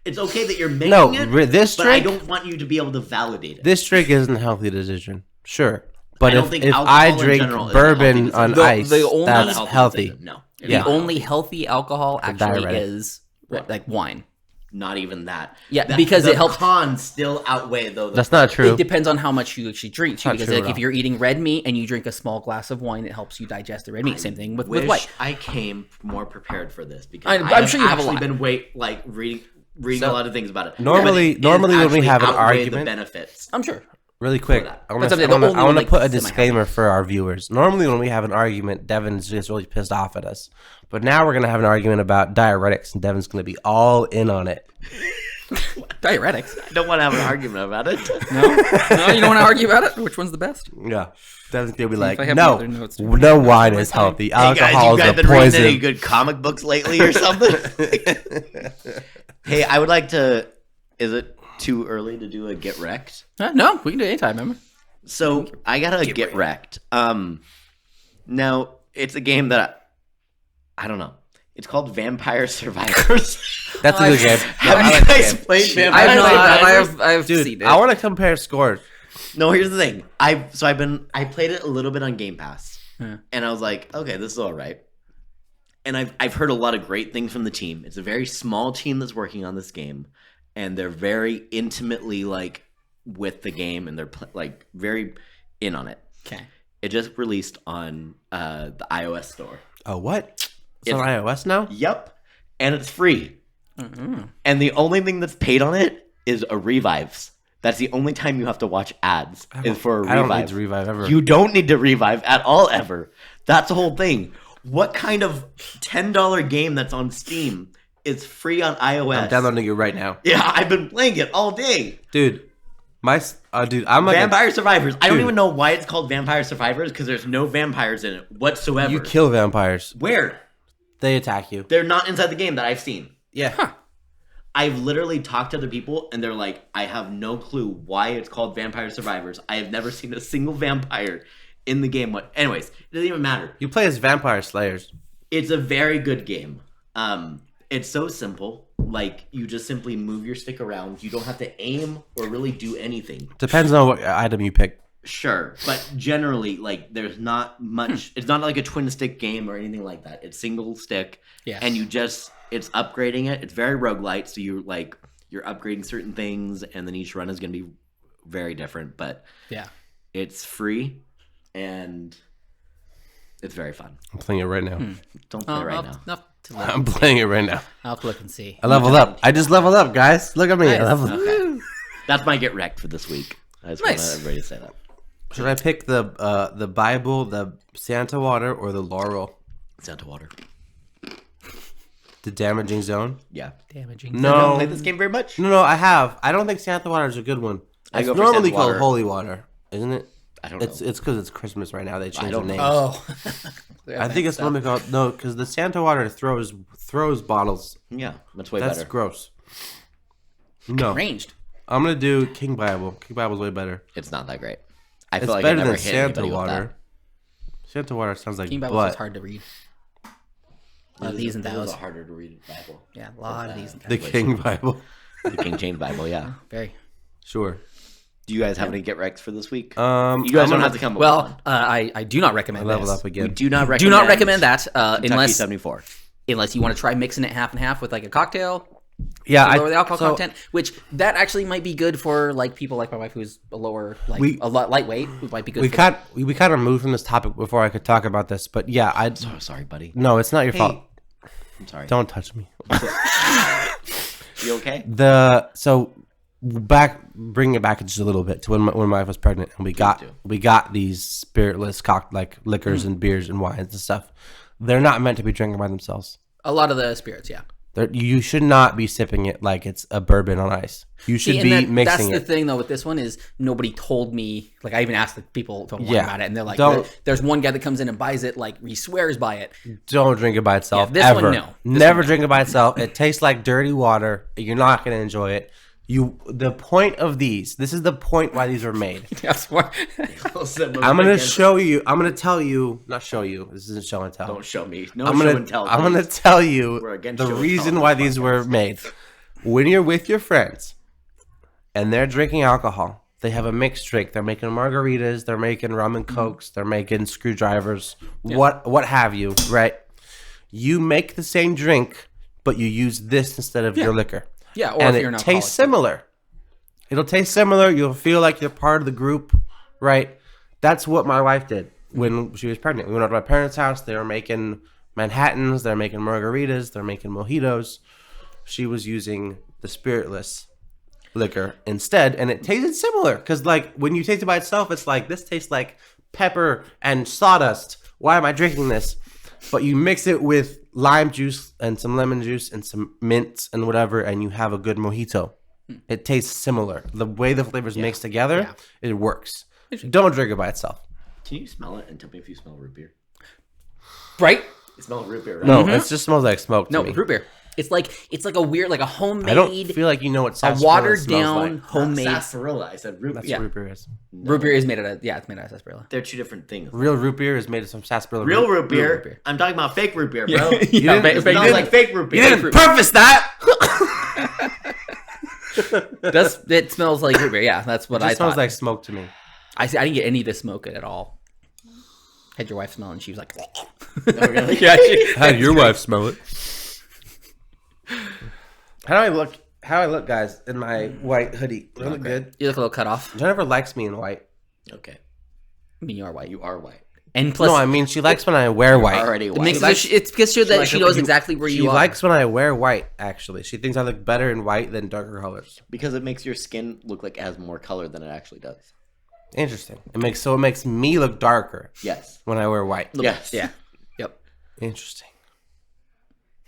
It's okay that you're making it.
This
but
drink,
I don't want you to be able to validate it.
this drink isn't a healthy decision. Sure, but
don't
if
think
I
alcohol in
drink
general is a healthy
bourbon
decision.
on
The-
ice,
the only-
Not a
that's
healthy
healthy.
decision. No, it's
The
not
only
healthy.
healthy alcohol actually
diuretic.
is like wine.
Not even that.
Yeah, because
the
it helps-
cons still outweigh though.
That's not true.
It depends on how much you actually drink too.
Not
Because
true
like
at
if
all.
you're eating red meat and you drink a small glass of wine, it helps you digest the red meat. Same thing with
Wish
white.
I came more prepared for this because
I'm sure you have a
actually
lot.
been reading
So-
a lot of things about it.
Normally
But it
when we
actually
have an
outweigh
argument-
the benefits.
I'm sure.
Really quick,
that.
I
But
want
something- the only
to
one, like,
put a
semi-healthy.
disclaimer for our viewers. Normally, when we have an argument, Devin's just really pissed off at us. But now we're gonna have an argument about diuretics, and Devin's gonna be all in on it.
Diuretics.
I don't want to have an argument about it.
No, you don't want to argue about it. Which one's the best?
Yeah, Devin's gonna be like,
I have
no,
other notes.
no wine is healthy.
Hey guys,
Alcohol
you guys
is a
been reading any
poison.
good comic books lately or something? Hey, I would like to. Is it too early to do a get wrecked?
No, we can do it anytime. Remember?
So I gotta get wrecked. Now it's a game that I don't know. It's called Vampire Survivors.
That's a good game.
Have
I
you
like
guys
the game.
played Vampire
I've
Survivors?
not. I've
Dude,
seen it.
I want to compare scores.
No, here's the thing. I played it a little bit on Game Pass,
Yeah.
and I was like, okay, this is all right. And I've heard a lot of great things from the team. It's a very small team that's working on this game, and they're very intimately like with the game, and they're like very in on it.
Okay.
It just released on the iOS store.
Oh, what? It's on iOS now?
Yep, and it's free. And the only thing that's paid on it is a revives. That's the only time you have to watch ads is for a revive.
I don't need to revive ever.
You don't need to revive at all ever. That's the whole thing. What kind of $10 game that's on Steam is free on iOS?
I'm downloading it right now.
Yeah, I've been playing it all day.
Dude, Dude, I'm like
Vampire Survivors. I don't even know why it's called Vampire Survivors because there's no vampires in it whatsoever.
You kill vampires.
Where?
They attack you.
They're not inside the game that I've seen.
Yeah.
Huh.
I've literally talked to other people, and they're like, I have no clue why it's called Vampire Survivors. I have never seen a single vampire in the game. Anyways, it doesn't even matter.
You play as vampire slayers.
It's a very good game. It's so simple. Like, you just simply move your stick around. You don't have to aim or really do anything.
Depends on what item you pick.
Sure, but generally, like, there's not much. It's not like a twin stick game or anything like that. It's single stick, and it's upgrading it. It's very roguelite, so you're upgrading certain things, and then each run is going to be very different. But it's free, and it's very fun.
I'm playing it right now.
Don't play it right now.
I'm playing it right now.
I'll have to look and see.
I leveled up. I just leveled up, guys. Look at me.
Nice.
I leveled up.
Okay. That's my get wrecked for this week. I just want everybody to say that.
Should I pick the Bible, the Santa water, or the laurel?
Santa water.
The damaging zone?
Yeah.
Damaging.
I
No.
don't play this game very much.
No, I have. I don't think Santa water is a good one.
I
It's
go for
normally
Santa
called
water.
holy water, isn't it?
I don't know.
It's because it's Christmas right now. They changed the
don't
name.
know.
Oh.
I think it's normally called because the Santa water throws bottles.
Yeah, that's way
That's
better.
gross. No,
Ranged.
I'm gonna do King Bible. King Bible's way better.
It's not that great. I
It's
feel like
better
I never
than
hit
Santa
anybody with
water. Santa water sounds like
King Bible
butt.
is hard to read.
that.
These and
It is
thous.
a harder to read Bible.
Yeah, a lot of these and
The
thous.
King Bible.
The King James Bible, yeah.
Very.
Sure.
Do you guys have any get wrecks for this week?
You
You guys don't have to come up with
Well,
one.
I do not recommend
level
this.
up again.
We do not recommend.
Do not recommend that
Kentucky
unless
74.
you want to try mixing it half and half with like a cocktail.
Yeah,
Lower the alcohol content, which that actually might be good for like people like my wife who's a lower a lot lightweight, who might be good.
We
for
kind of moved from this topic before I could talk about this, but yeah,
Oh, sorry, buddy.
no, it's not your fault.
I'm sorry.
Don't touch me.
You okay?
Bring it back just a little bit to when my wife was pregnant, and we got these spiritless liquors and beers and wines and stuff. They're not meant to be drinking by themselves.
a lot of the spirits. Yeah.
You should not be sipping it like it's a bourbon on ice. You should be mixing
That's
it.
the thing though with this one is nobody told me. Like I even asked the people about it, and they're like, "There's one guy that comes in and buys it. Like he swears by it."
Don't drink it by itself.
Yeah, this
ever.
one, no. This
Never
one, no.
drink it by itself. It tastes like dirty water. You're not going to enjoy it. The point of these. This is the point why these were made.
That's why.
I'm gonna show you. I'm gonna tell you. Not show you. This isn't show and tell.
Don't show me. No
I'm
show
gonna.
and tell.
I'm gonna tell you
We're against
the
show and
reason
tell
why
on this
these were
podcast.
made. When you're with your friends, and they're drinking alcohol, they have a mixed drink. They're making margaritas. They're making rum and cokes. They're making screwdrivers. What have you? Right. You make the same drink, but you use this instead of your liquor.
Yeah, or
and
if you're
it
an
tastes similar. It'll taste similar. You'll feel like you're part of the group, right? That's what my wife did when she was pregnant. We went up to my parents' house. They were making Manhattans. They're making margaritas. They're making mojitos. She was using the spiritless liquor instead, and it tasted similar. Because like when you taste it by itself, it's like this tastes like pepper and sawdust. Why am I drinking this? But you mix it with lime juice and some lemon juice and some mints and whatever, and you have a good mojito. It tastes similar. The way the flavors mix together, it works. Don't drink it by itself.
Can you smell it and tell me if you smell root beer?
right?
It smells root beer, right?
No, it just smells like smoke to
No,
me.
root beer. It's like a weird, like a homemade,
I don't feel like you know what
a
sarsaparilla
watered
smells
down
like.
homemade.
Sarsaparilla. I said root
That's
beer.
what root beer is.
Root beer is made out of it's made out of sarsaparilla.
They're two different things.
Real root beer is made of some sarsaparilla.
Real root beer.
root beer.
I'm talking about fake root beer, bro.
Yeah,
It
didn't-
smells like fake root beer.
You didn't preface that.
It smells like root beer. Yeah, that's what
It
I
smells
thought.
like smoke to me.
I didn't get any of the smoke at all. Had your wife smell and she was like,
Oh, really?
yeah.
How did your wife smell it? How do I look, guys, in my white hoodie? Do I look good?
You look a little cut off.
Jennifer likes me in white.
Okay.
I mean, you are white.
You are white.
And plus,
No, I mean she likes when I wear white.
Already
it
white.
makes
likes-
it's because she
likes it
knows
when you-
exactly where
She
you are.
likes when I wear white. Actually, she thinks I look better in white than darker colors.
Because it makes your skin look like it has more color than it actually does.
Interesting. It makes me look darker
Yes.
when I wear white.
Yes.
Yeah. Yep.
Interesting.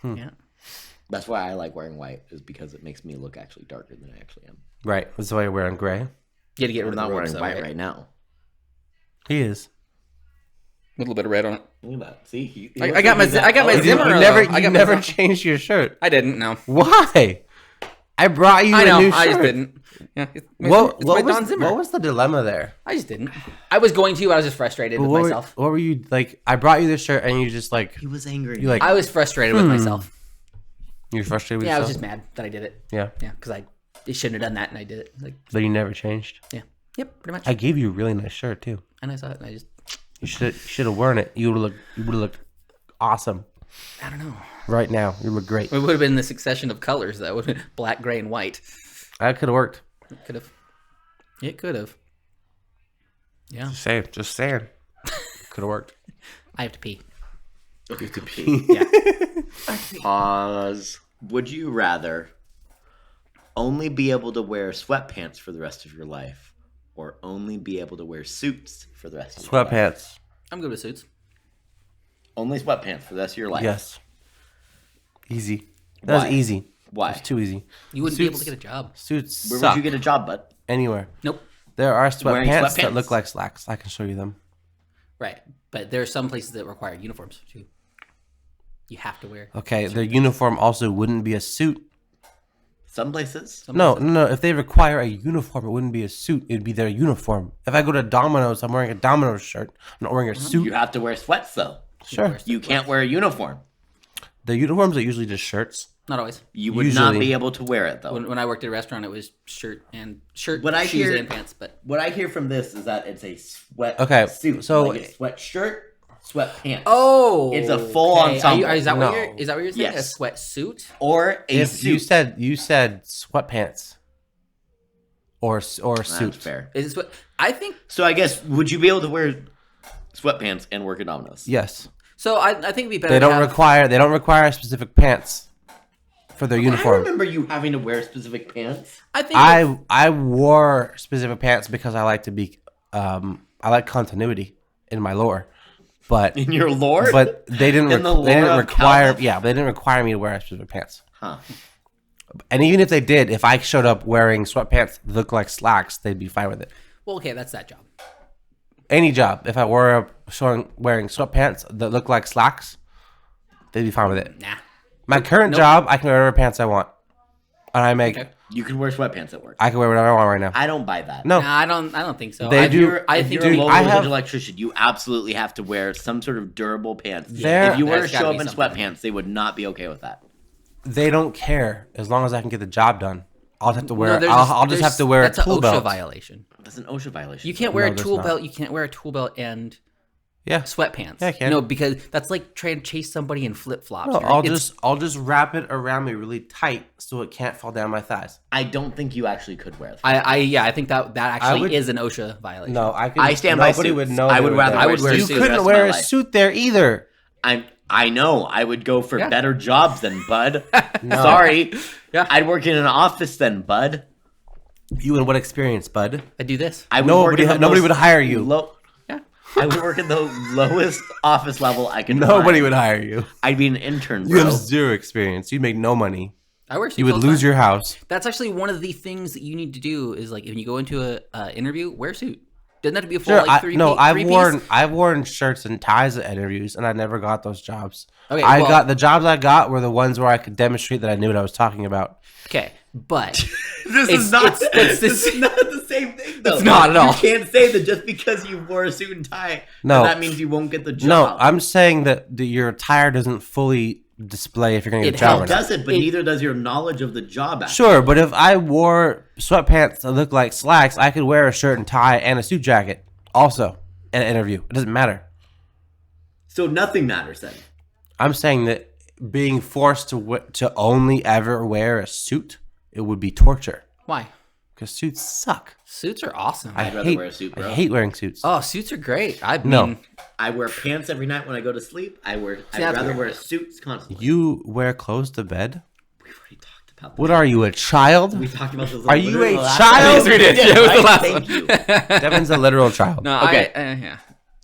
Yeah.
That's why I like wearing white, is because it makes me look actually darker than I actually am.
Right. That's why you're wearing gray.
You had to get rid
I'm
of
not
the
wearing
ropes,
white
though,
right now.
He is.
A little bit of red on it.
Look at that. See,
I got my
You
Zimmer.
never changed your shirt.
I didn't. No.
Why? I brought you
I know.
a new shirt.
I just didn't. Yeah. It's
What
my Don Zimmer.
was the dilemma there?
I just didn't. I was going to. I was just frustrated with myself.
What were you like? I brought you this shirt, and you just like
He was angry.
you like
I was frustrated with myself.
you're frustrated with
Yeah, I was
yourself.
just mad that I did it.
Yeah,
Yeah, because I shouldn't have done that, and I did it. Like,
but you never changed.
yeah, yep, pretty much.
I gave you a really nice shirt too.
And I saw it, and I just,
You should have worn it. You would have looked awesome
I don't know.
right now. You look great.
It would have been the succession of colors that would have been black, gray, and white.
That could have worked.
It could have. It could have. Yeah.
Just saying. Could have worked.
I have to pee.
You have to pee.
Yeah.
Pause. Would you rather only be able to wear sweatpants for the rest of your life, or only be able to wear suits for the rest of your life?
Sweatpants.
I'm good with suits.
Only sweatpants for the rest of your life.
Yes. Easy. That
Why?
was easy.
Why?
It's too easy.
You wouldn't be able
Suits-
to get a job.
Suits
Where
suck.
would you get a job, bud?
Anywhere.
Nope.
There are
Wearing
sweatpants that
sweatpants?
look like slacks. I can show you them.
Right. But there are some places that require uniforms, too. You have to wear.
Okay, their uniform also wouldn't be a suit.
Some places.
No. If they require a uniform, it wouldn't be a suit. It'd be their uniform. If I go to Domino's, I'm wearing a Domino's shirt. I'm not wearing a suit.
You have to wear sweats, though.
Sure.
You can't wear a uniform.
The uniforms are usually just shirts.
Not always.
You would not
Usually.
be able to wear it, though.
When I worked at a restaurant, it was shirt,
What I
shoes,
hear-
and pants. But
What I hear from this is that it's a sweat
Okay,
suit.
so-
like a sweatshirt, sweatpants.
oh,
It's a full
okay.
ensemble.
Is that
No.
what you're? Is that what you're saying?
Yes.
A sweatsuit?
Or a
If
suit.
you said sweatpants or suit.
That's fair.
Is this what I think?
So I guess, would you be able to wear sweatpants and work at Domino's?
Yes.
So I think it'd be better.
They
to
don't
have,
require specific pants for their
I
uniform.
remember you having to wear specific pants.
I think
I wore specific pants because I like to be I like continuity in my lore. But
In your lore?
but they didn't
In the
they didn't
lore of
require
Calvin?
but they didn't require me to wear specific pants.
Huh.
And even if they did, if I showed up wearing sweatpants that look like slacks, they'd be fine with it.
well, okay, that's that job.
Any job, if I were up wearing sweatpants that look like slacks, they'd be fine with it.
Nah.
My current job, I can wear whatever pants I want, and I make
Okay.
You can wear sweatpants at work.
I can wear whatever I want right now.
I don't buy that.
No,
Nah, I don't think so.
They
If
do-
you're,
I
if
think
you're a
we-
low
I
voltage
have-
electrician, you absolutely have to wear some sort of durable pants.
There-
If you were to
There's gotta
show
be
up in
something.
sweatpants, they would not be okay with that.
they don't care as long as I can get the job done. I'll just have to wear.
No, there's
I'll just have to wear a
that's
tool
OSHA
belt.
violation.
That's an OSHA violation.
You can't wear
No,
a
there's
tool
not.
belt. You can't wear a tool belt and
Yeah,
sweatpants.
Yeah, I can.
No, because that's like trying to chase somebody in flip flops.
no, I'll just wrap it around me really tight so it can't fall down my thighs.
I don't think you actually could wear that.
I think that actually
would-
is an OSHA violation.
No, I could.
I stand by
Nobody
suits.
would know.
I
they
would
were
rather
there.
I would wear a
You
suit the
couldn't
rest of
wear
my
a
life.
suit there either.
I know. I would go for
Yeah.
better jobs than bud.
No.
Sorry.
Yeah.
I'd work in an office then, bud.
You and what experience, bud?
I do this.
I would
Nobody-
work in the
nobody
most
would hire you.
Yeah.
I would work in the lowest office level I could
Nobody
find.
would hire you.
I'd be an intern,
You
bro.
have zero experience. You make no money.
I wear suits
You would
all the
lose
time.
your house.
That's actually one of the things that you need to do is like when you go into a interview, wear a suit. Doesn't have to be a full
Sure,
like three
I've worn shirts and ties at interviews, and I never got those jobs.
Okay,
I
well-
got the jobs I got were the ones where I could demonstrate that I knew what I was talking about.
Okay, but
This
It's-
is not.
it's- it's-
this is not the same thing, though.
It's not at all.
You can't say that just because you wore a suit and tie,
No.
that means you won't get the job.
No, I'm saying that your attire doesn't fully display if you're going to
It
get a job or
It
not.
doesn't, but neither does your knowledge of the job. Actually.
Sure, but if I wore sweatpants that look like slacks, I could wear a shirt and tie and a suit jacket also in an interview. It doesn't matter.
So nothing matters then.
I'm saying that being forced to only ever wear a suit, it would be torture
why?
because suits suck.
Suits are awesome.
I'd rather wear a suit, bro.
I hate wearing suits.
Oh, suits are great. I
No.
mean,
I wear pants every night when I go to sleep. I'd
that's
rather
weird.
wear suits constantly.
You wear clothes to bed?
We've already talked about that.
What are you, a child?
We talked about this.
Are you
literally
a
the last
child?
time.
Yes, we
did. Yeah, it was the
right?
last
Thank
one.
you.
Devin's a literal child.
no,
Okay.
yeah.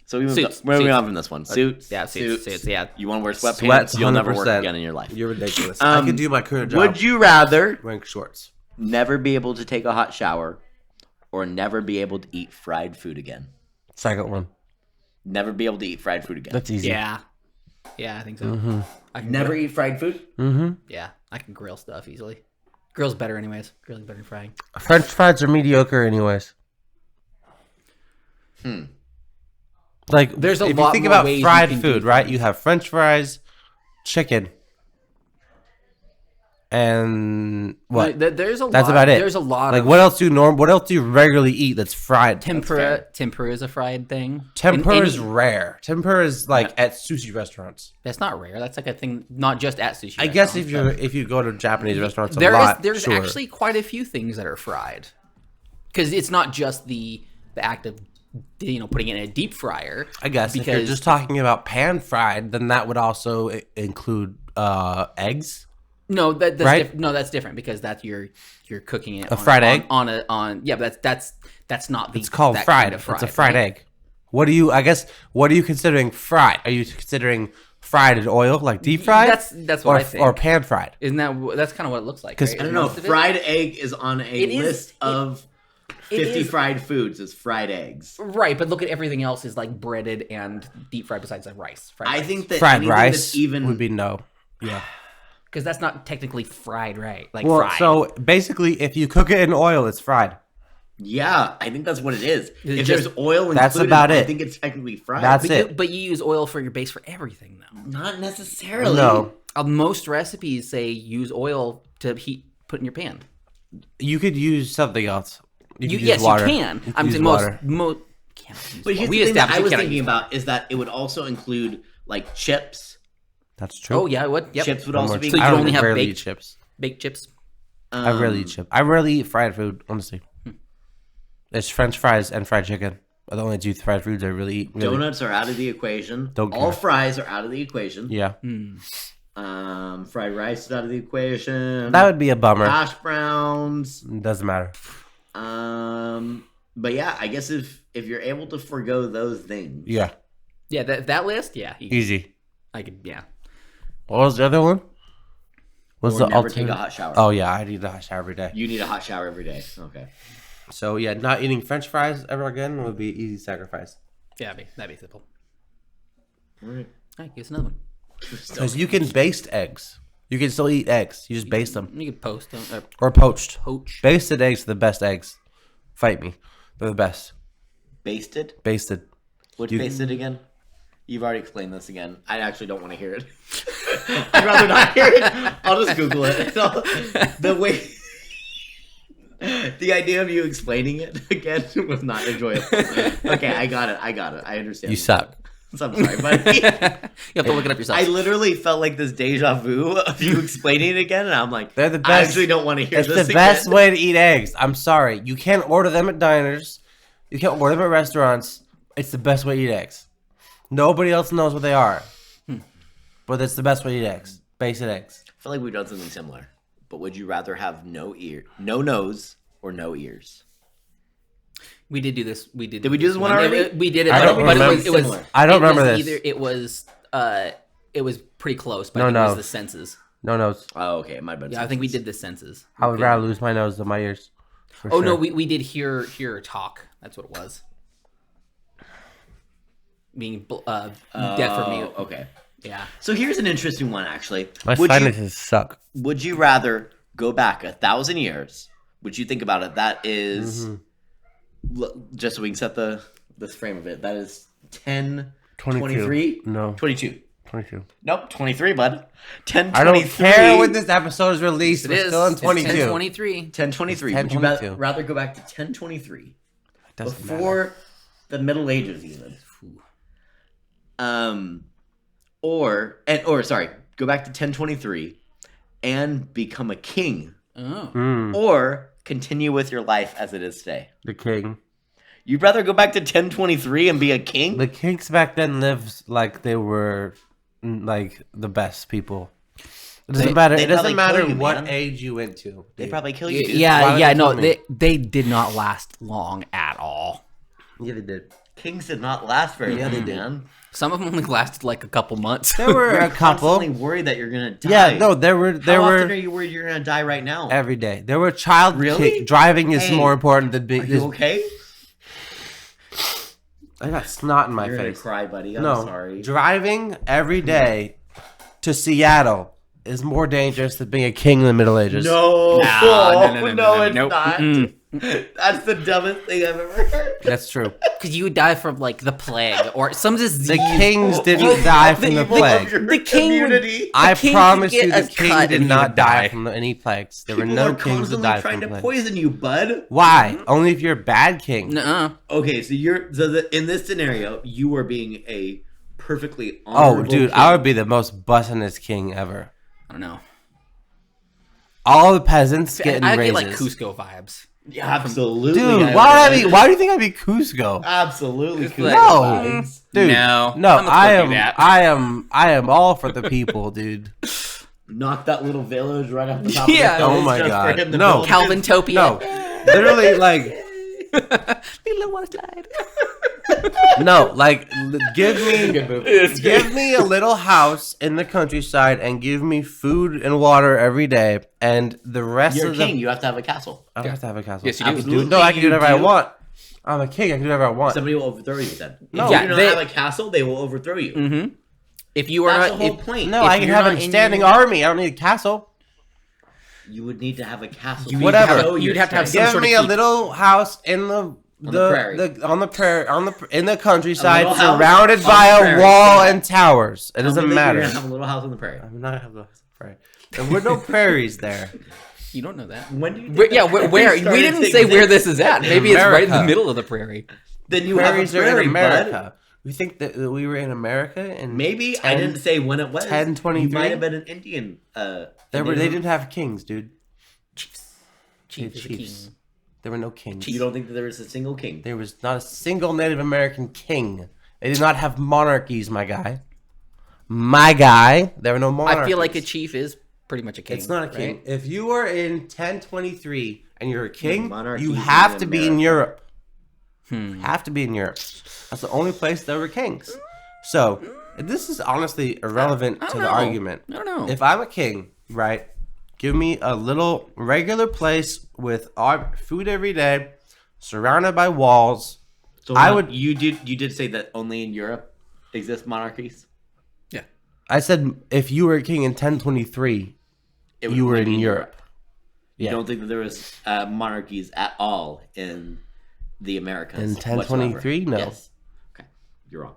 So we moved
Suits,
on. We're moving
suits.
on from this one. Suits.
Yeah, suits, yeah.
You want to wear sweatpants?
Sweats,
You'll never work
100%.
again in your life.
You're ridiculous. I could do my current job
Would you rather
wearing shorts.
never be able to take a hot shower or never be able to eat fried food again?
Second one.
Never be able to eat fried food again.
That's easy.
Yeah, I think so. I can
Never eat fried food?
Yeah, I can grill stuff easily. Grill's better anyways. Grilling's better than frying.
French fries are mediocre anyways. Like,
There's a
if
lot
you think
more
about
ways you
fried
can
food,
do
right?
things.
You have French fries, chicken, and what?
There's a
That's
lot.
about it.
There's a lot
Like,
of
what else do you regularly eat that's fried?
tempura. Tempura is a fried thing.
Tempura
And
is rare. Tempura is like at sushi restaurants.
that's not rare. That's like a thing, not just at sushi.
I guess
restaurants,
if you go to Japanese restaurants,
there's
sure.
actually quite a few things that are fried, because it's not just the act of putting it in a deep fryer.
I guess if you're
because
just talking about pan fried, then that would also include eggs.
no, that's
right?
that's different because that's you're cooking it
A fried egg?
but that's not the
It's called
that
fried.
kind of fried.
It's a fried
right?
egg. What are you considering fried? Are you considering fried in oil, like deep fried?
That's what I think.
Or pan fried.
Isn't that's kind of what it looks like?
'Cause-
Right?
I don't know.
Most of it?
Fried egg is on a
It is-
list of 50
is-
fried foods. It's fried eggs.
Right, but look at everything else is like breaded and deep fried besides like rice.
I think that
Fried
anything
rice
that's even
would be no. Yeah.
because that's not technically fried, right? Like
Well,
fried.
so basically, if you cook it in oil, it's fried.
Yeah, I think that's what it is. If
just-
there's oil included,
That's about
I
it.
think it's technically fried.
That's
but,
it.
but you use oil for your base for everything, though.
Not necessarily.
No,
Most recipes say use oil to put in your pan.
you could use something else. You could use
Yes,
water.
you can. I'm
use
saying
water.
most can't use
But
water.
here's
We
the thing that
established
I
you
was
cannot
thinking
use
about is that it would also include like chips.
That's true.
Oh yeah, what? Yep.
Chips would
One
also
more
be.
So you
I
can
don't
only have
rarely
baked-
eat chips.
Baked chips.
I rarely eat chips. I rarely eat fried food, honestly. It's French fries and fried chicken are the only two fried foods I really eat. Really.
Donuts are out of the equation.
Don't
All
care.
fries are out of the equation.
Yeah,
Fried rice is out of the equation.
that would be a bummer.
Hash browns.
Doesn't matter.
But yeah, I guess if you're able to forego those things,
Yeah,
Yeah, that list. Yeah,
easy.
I could. Yeah.
What was the other one? What's
or
the
never take
alternate?
a hot shower.
Oh yeah, I need a hot shower every day.
You need a hot shower every day. Okay.
So yeah, not eating French fries ever again would be easy sacrifice.
Yeah, that'd be simple.
All right.
All right, give us another one.
Because you can baste eggs. You can still eat eggs. You just baste them
You could poach.
or poached.
Poach.
Basted eggs are the best eggs. Fight me. They're the best.
Basted?
Basted.
What's basted again? You've already explained this again. I actually don't want to hear it. I'd rather not hear it. I'll just Google it. The way, the idea of you explaining it again was not enjoyable. Okay, I got it. I understand.
You suck.
I'm sorry, but
You have to look it up yourself.
I literally felt like this deja vu of you explaining it again, and I'm like,
They're the
I
best.
actually don't want to hear
It's
this
the best
again.
way to eat eggs. I'm sorry. You can't order them at diners. You can't order them at restaurants. It's the best way to eat eggs. Nobody else knows what they are. But it's the best way to eat eggs. Basted eggs.
I feel like we've done something similar. But would you rather have no nose, or no ears?
We did do this. We did.
Did we do this one already?
We did it.
I
but
don't remember.
it was.
Similar.
I don't
it was
remember this.
it was pretty close, but
No,
I think it
no.
was the senses.
No nose.
Oh, okay. My bad.
Yeah, I think we did the senses.
I would rather lose my nose than my ears. For
Oh
sure.
no, we did hear talk. That's what it was. Being deaf for mute.
Okay.
Yeah.
So here's an interesting one, actually.
My
Would you,
sinuses suck.
would you rather go back 1,000 years? Would you think about it? That is, just so we can set this frame of it, that is 10, 23?
No.
22.
22.
Nope, 23, bud. 10, 23.
I don't care when this episode is released.
It
We're
is.
still in
It's
22.
1023.
1023.
It's
Would you
1022.
rather go back to 1023?
Doesn't matter.
Before the Middle Ages, even. Go back to 1023 and become a king,
Oh.
or continue with your life as it is today.
The king.
You'd rather go back to 1023 and be a king?
The kings back then lived like they were like the best people. It doesn't matter.
they
It doesn't
probably
matter
kill you,
what
man.
age you went to.
They
dude.
probably kill you, dude.
Why
Yeah,
would
yeah,
they
no,
kill me?
they did not last long at all.
Yeah, they did.
Kings did not last very long, man.
Some of them only lasted like a couple months.
There were a couple.
Constantly worried that you're gonna die.
Yeah, no, there were.
How often are you worried you're gonna die right now?
Every day. There were child
Really?
driving is
Hey,
more important than
Are
being.
you okay?
I got snot in my
You're gonna
face.
cry, buddy. I'm
No,
sorry.
driving every day to Seattle is more dangerous than being a king in the Middle Ages.
No,
No,
it's
nope.
not.
Mm-mm.
That's the dumbest thing I've ever heard.
That's true.
Because you would die from like the plague or some disease.
The kings didn't die from the plague.
The king would-
community.
I
king
promise
could
you,
get
the
a
king
cut
did
and he
not
would
die
die.
from any plagues. There were
People
no
are
kings that
constantly
died
trying
from
to
plagues.
poison you, bud.
Why? Only if you're a bad king.
Nuh-uh.
Okay, so in this scenario, you are being a perfectly
Oh,
honorable
dude,
king.
I would be the most bussinest king ever.
I don't know.
All the peasants getting
I
raises.
get like Cusco vibes.
Yeah, absolutely.
Dude,
I
why
would.
do Why do you think I'd be Cusco?
Absolutely.
It's
Cusco
like-
vibes.
Dude,
No.
no,
I'm not
I
gonna
am,
do that.
I am all for the people, dude.
Knock that little village right off the top of
Yeah.
the hill
Oh my
just for
God.
him to
No.
build
Calvin
his-
Topia.
No, literally, like,
Little water slide.
no, like, give me,
It's
give me a little house in the countryside and give me food and water every day, and the rest
You're
of
a
the.
king. You have to have a castle.
I don't have to have a castle.
Yes, you do.
Absolutely.
No, I can do whatever I
do.
want. I'm a king. I can do whatever I want.
Somebody will overthrow you then.
No.
If
Yeah,
you don't
they-
have a castle, they will overthrow you.
Mm-hmm. If you are
That's
not,
the whole
if-
point.
No,
If
I can
you're
have
not
a
in
standing
your-
army. I don't need a castle.
You would need to have a castle.
You
to
would have a-
show
you'd
your
have to have
strength.
some
Give
sort of
me a
keep.
little house in the
prairie.
on the prairie in the countryside,
A little house
surrounded
on
by
the
a
prairie.
wall and towers. It
Tell me
doesn't
that
matter.
You're gonna have a little house on the prairie.
I'm not gonna have the prairie. There were no prairies there.
you don't know that.
When do you?
Where,
think
yeah,
the
where?
prairie
We
started
didn't
to
say where
exist?
this is at. Maybe it's right in the
America.
middle of the prairie.
Then you
Prairies
have a
are
prairie,
in
bud.
America. We think that we were in America, and
Maybe I didn't say when it was.
1023?
You might have been an Indian.
they didn't have kings, dude.
Chief is a
Chiefs.
king.
There were no kings.
You don't think that there was a single king?
There was not a single Native American king. They did not have monarchies, my guy. My guy. There were no monarchies.
I feel like a chief is pretty much a king.
It's not a king.
right?
If you are in 1023 and you're a king,
monarchies
you
in
have to be in
America.
Europe.
Hmm.
Have to be in Europe. That's the only place there were kings. So this is honestly irrelevant
I
to
don't
the
know.
argument.
I don't know.
If I'm a king, right? Give me a little regular place with our food every day, surrounded by walls.
So
I would-
You did say that only in Europe exist monarchies.
Yeah.
I said if you were a king in 1023,
It would
you were
only
in
be
Europe.
You
Yeah.
don't think that there was monarchies at all in the Americas?
In 1023?
whatsoever?
No.
Yes. Okay, you're wrong.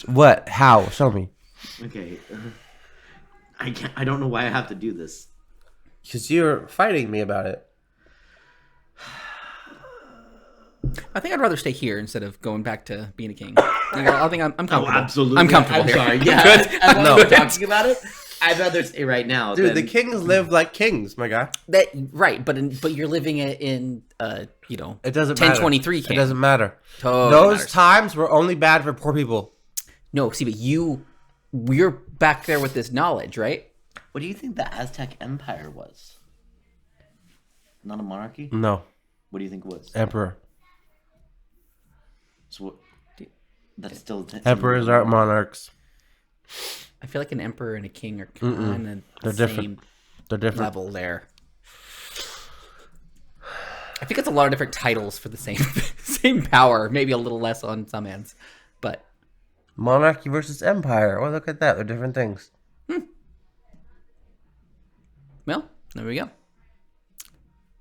What? How? Show me.
Okay. I can't. I don't know why I have to do this.
Because you're fighting me about it.
I think I'd rather stay here instead of going back to being a king. I think I'm comfortable.
absolutely.
I'm comfortable
I'm
here.
sorry.
I'm
Yeah.
good.
As long
No.
as we're talking about it, I'd rather stay right now.
Dude,
than,
the kings live like kings, my guy.
That right, but you're living in you know,
It doesn't matter.
1023 king.
It doesn't matter.
Totally
Those
matters.
times were only bad for poor people.
No, see, but we're back there with this knowledge, right?
What do you think the Aztec Empire was? Not a monarchy.
No.
What do you think it was?
Emperor.
So what, that's still
Emperors aren't monarchs.
I feel like an emperor and a king are kind of
They're
the
different.
same
They're different.
level there. I think it's a lot of different titles for the same same power, maybe a little less on some ends, but
Monarchy versus empire. Oh, look at that. They're different things.
well, there we go.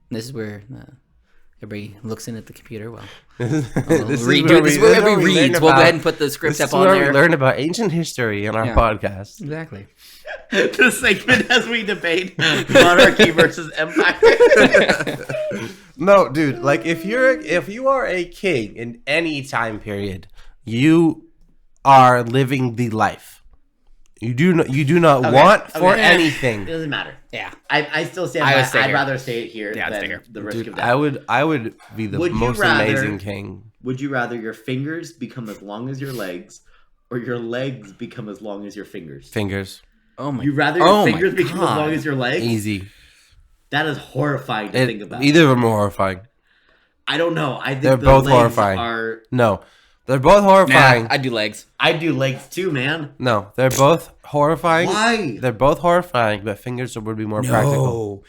This is where everybody looks in at the computer. Well,
This is
read,
where
this is
we-
where
this is
everybody
we learn
reads. We'll go
about-
ahead and put the script
This
up
is
on
where
there.
we learn about ancient history in our
Yeah.
podcast.
Exactly.
the segment as we debate monarchy versus empire.
No, dude. Like if you are a king in any time period, you are living the life. You do not want for
Okay. It
anything.
doesn't matter.
Yeah.
I still stand
I
by.
would stay
I'd
here.
rather stay here
Yeah, I'd stay
than
here.
the risk
Dude,
of that.
I would be the
Would you
most
rather-
amazing king.
Would you rather your fingers become as long as your legs, or your legs become as long as your fingers?
Fingers.
Oh my.
You rather your
oh my
fingers become as long
God.
as your legs?
Easy.
That is horrifying to think about.
Either of them are horrifying.
I don't know. I think
They're
the
both
legs
horrifying. No, they're both horrifying.
I do legs.
I do legs too, man.
No, they're both horrifying.
Why?
They're both horrifying, but fingers would be more practical.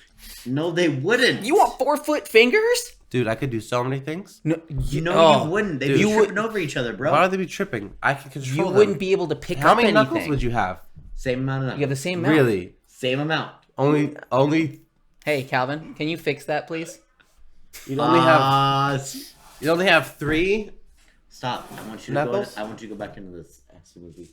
No, they wouldn't.
You want 4-foot fingers?
Dude, I could do so many things.
No,
You wouldn't. They'd
dude.
be tripping over each other, bro.
Why would they be tripping? I can control
You
them.
wouldn't be able to pick
How
up
many
anything.
knuckles would you have?
Same amount of
You have the same amount.
Really?
Same amount.
Only.
Hey, Calvin, can you fix that, please?
You'd only have. You only have 3.
Stop. I want you to
Knuckles?
go. I want you to go back into this movie.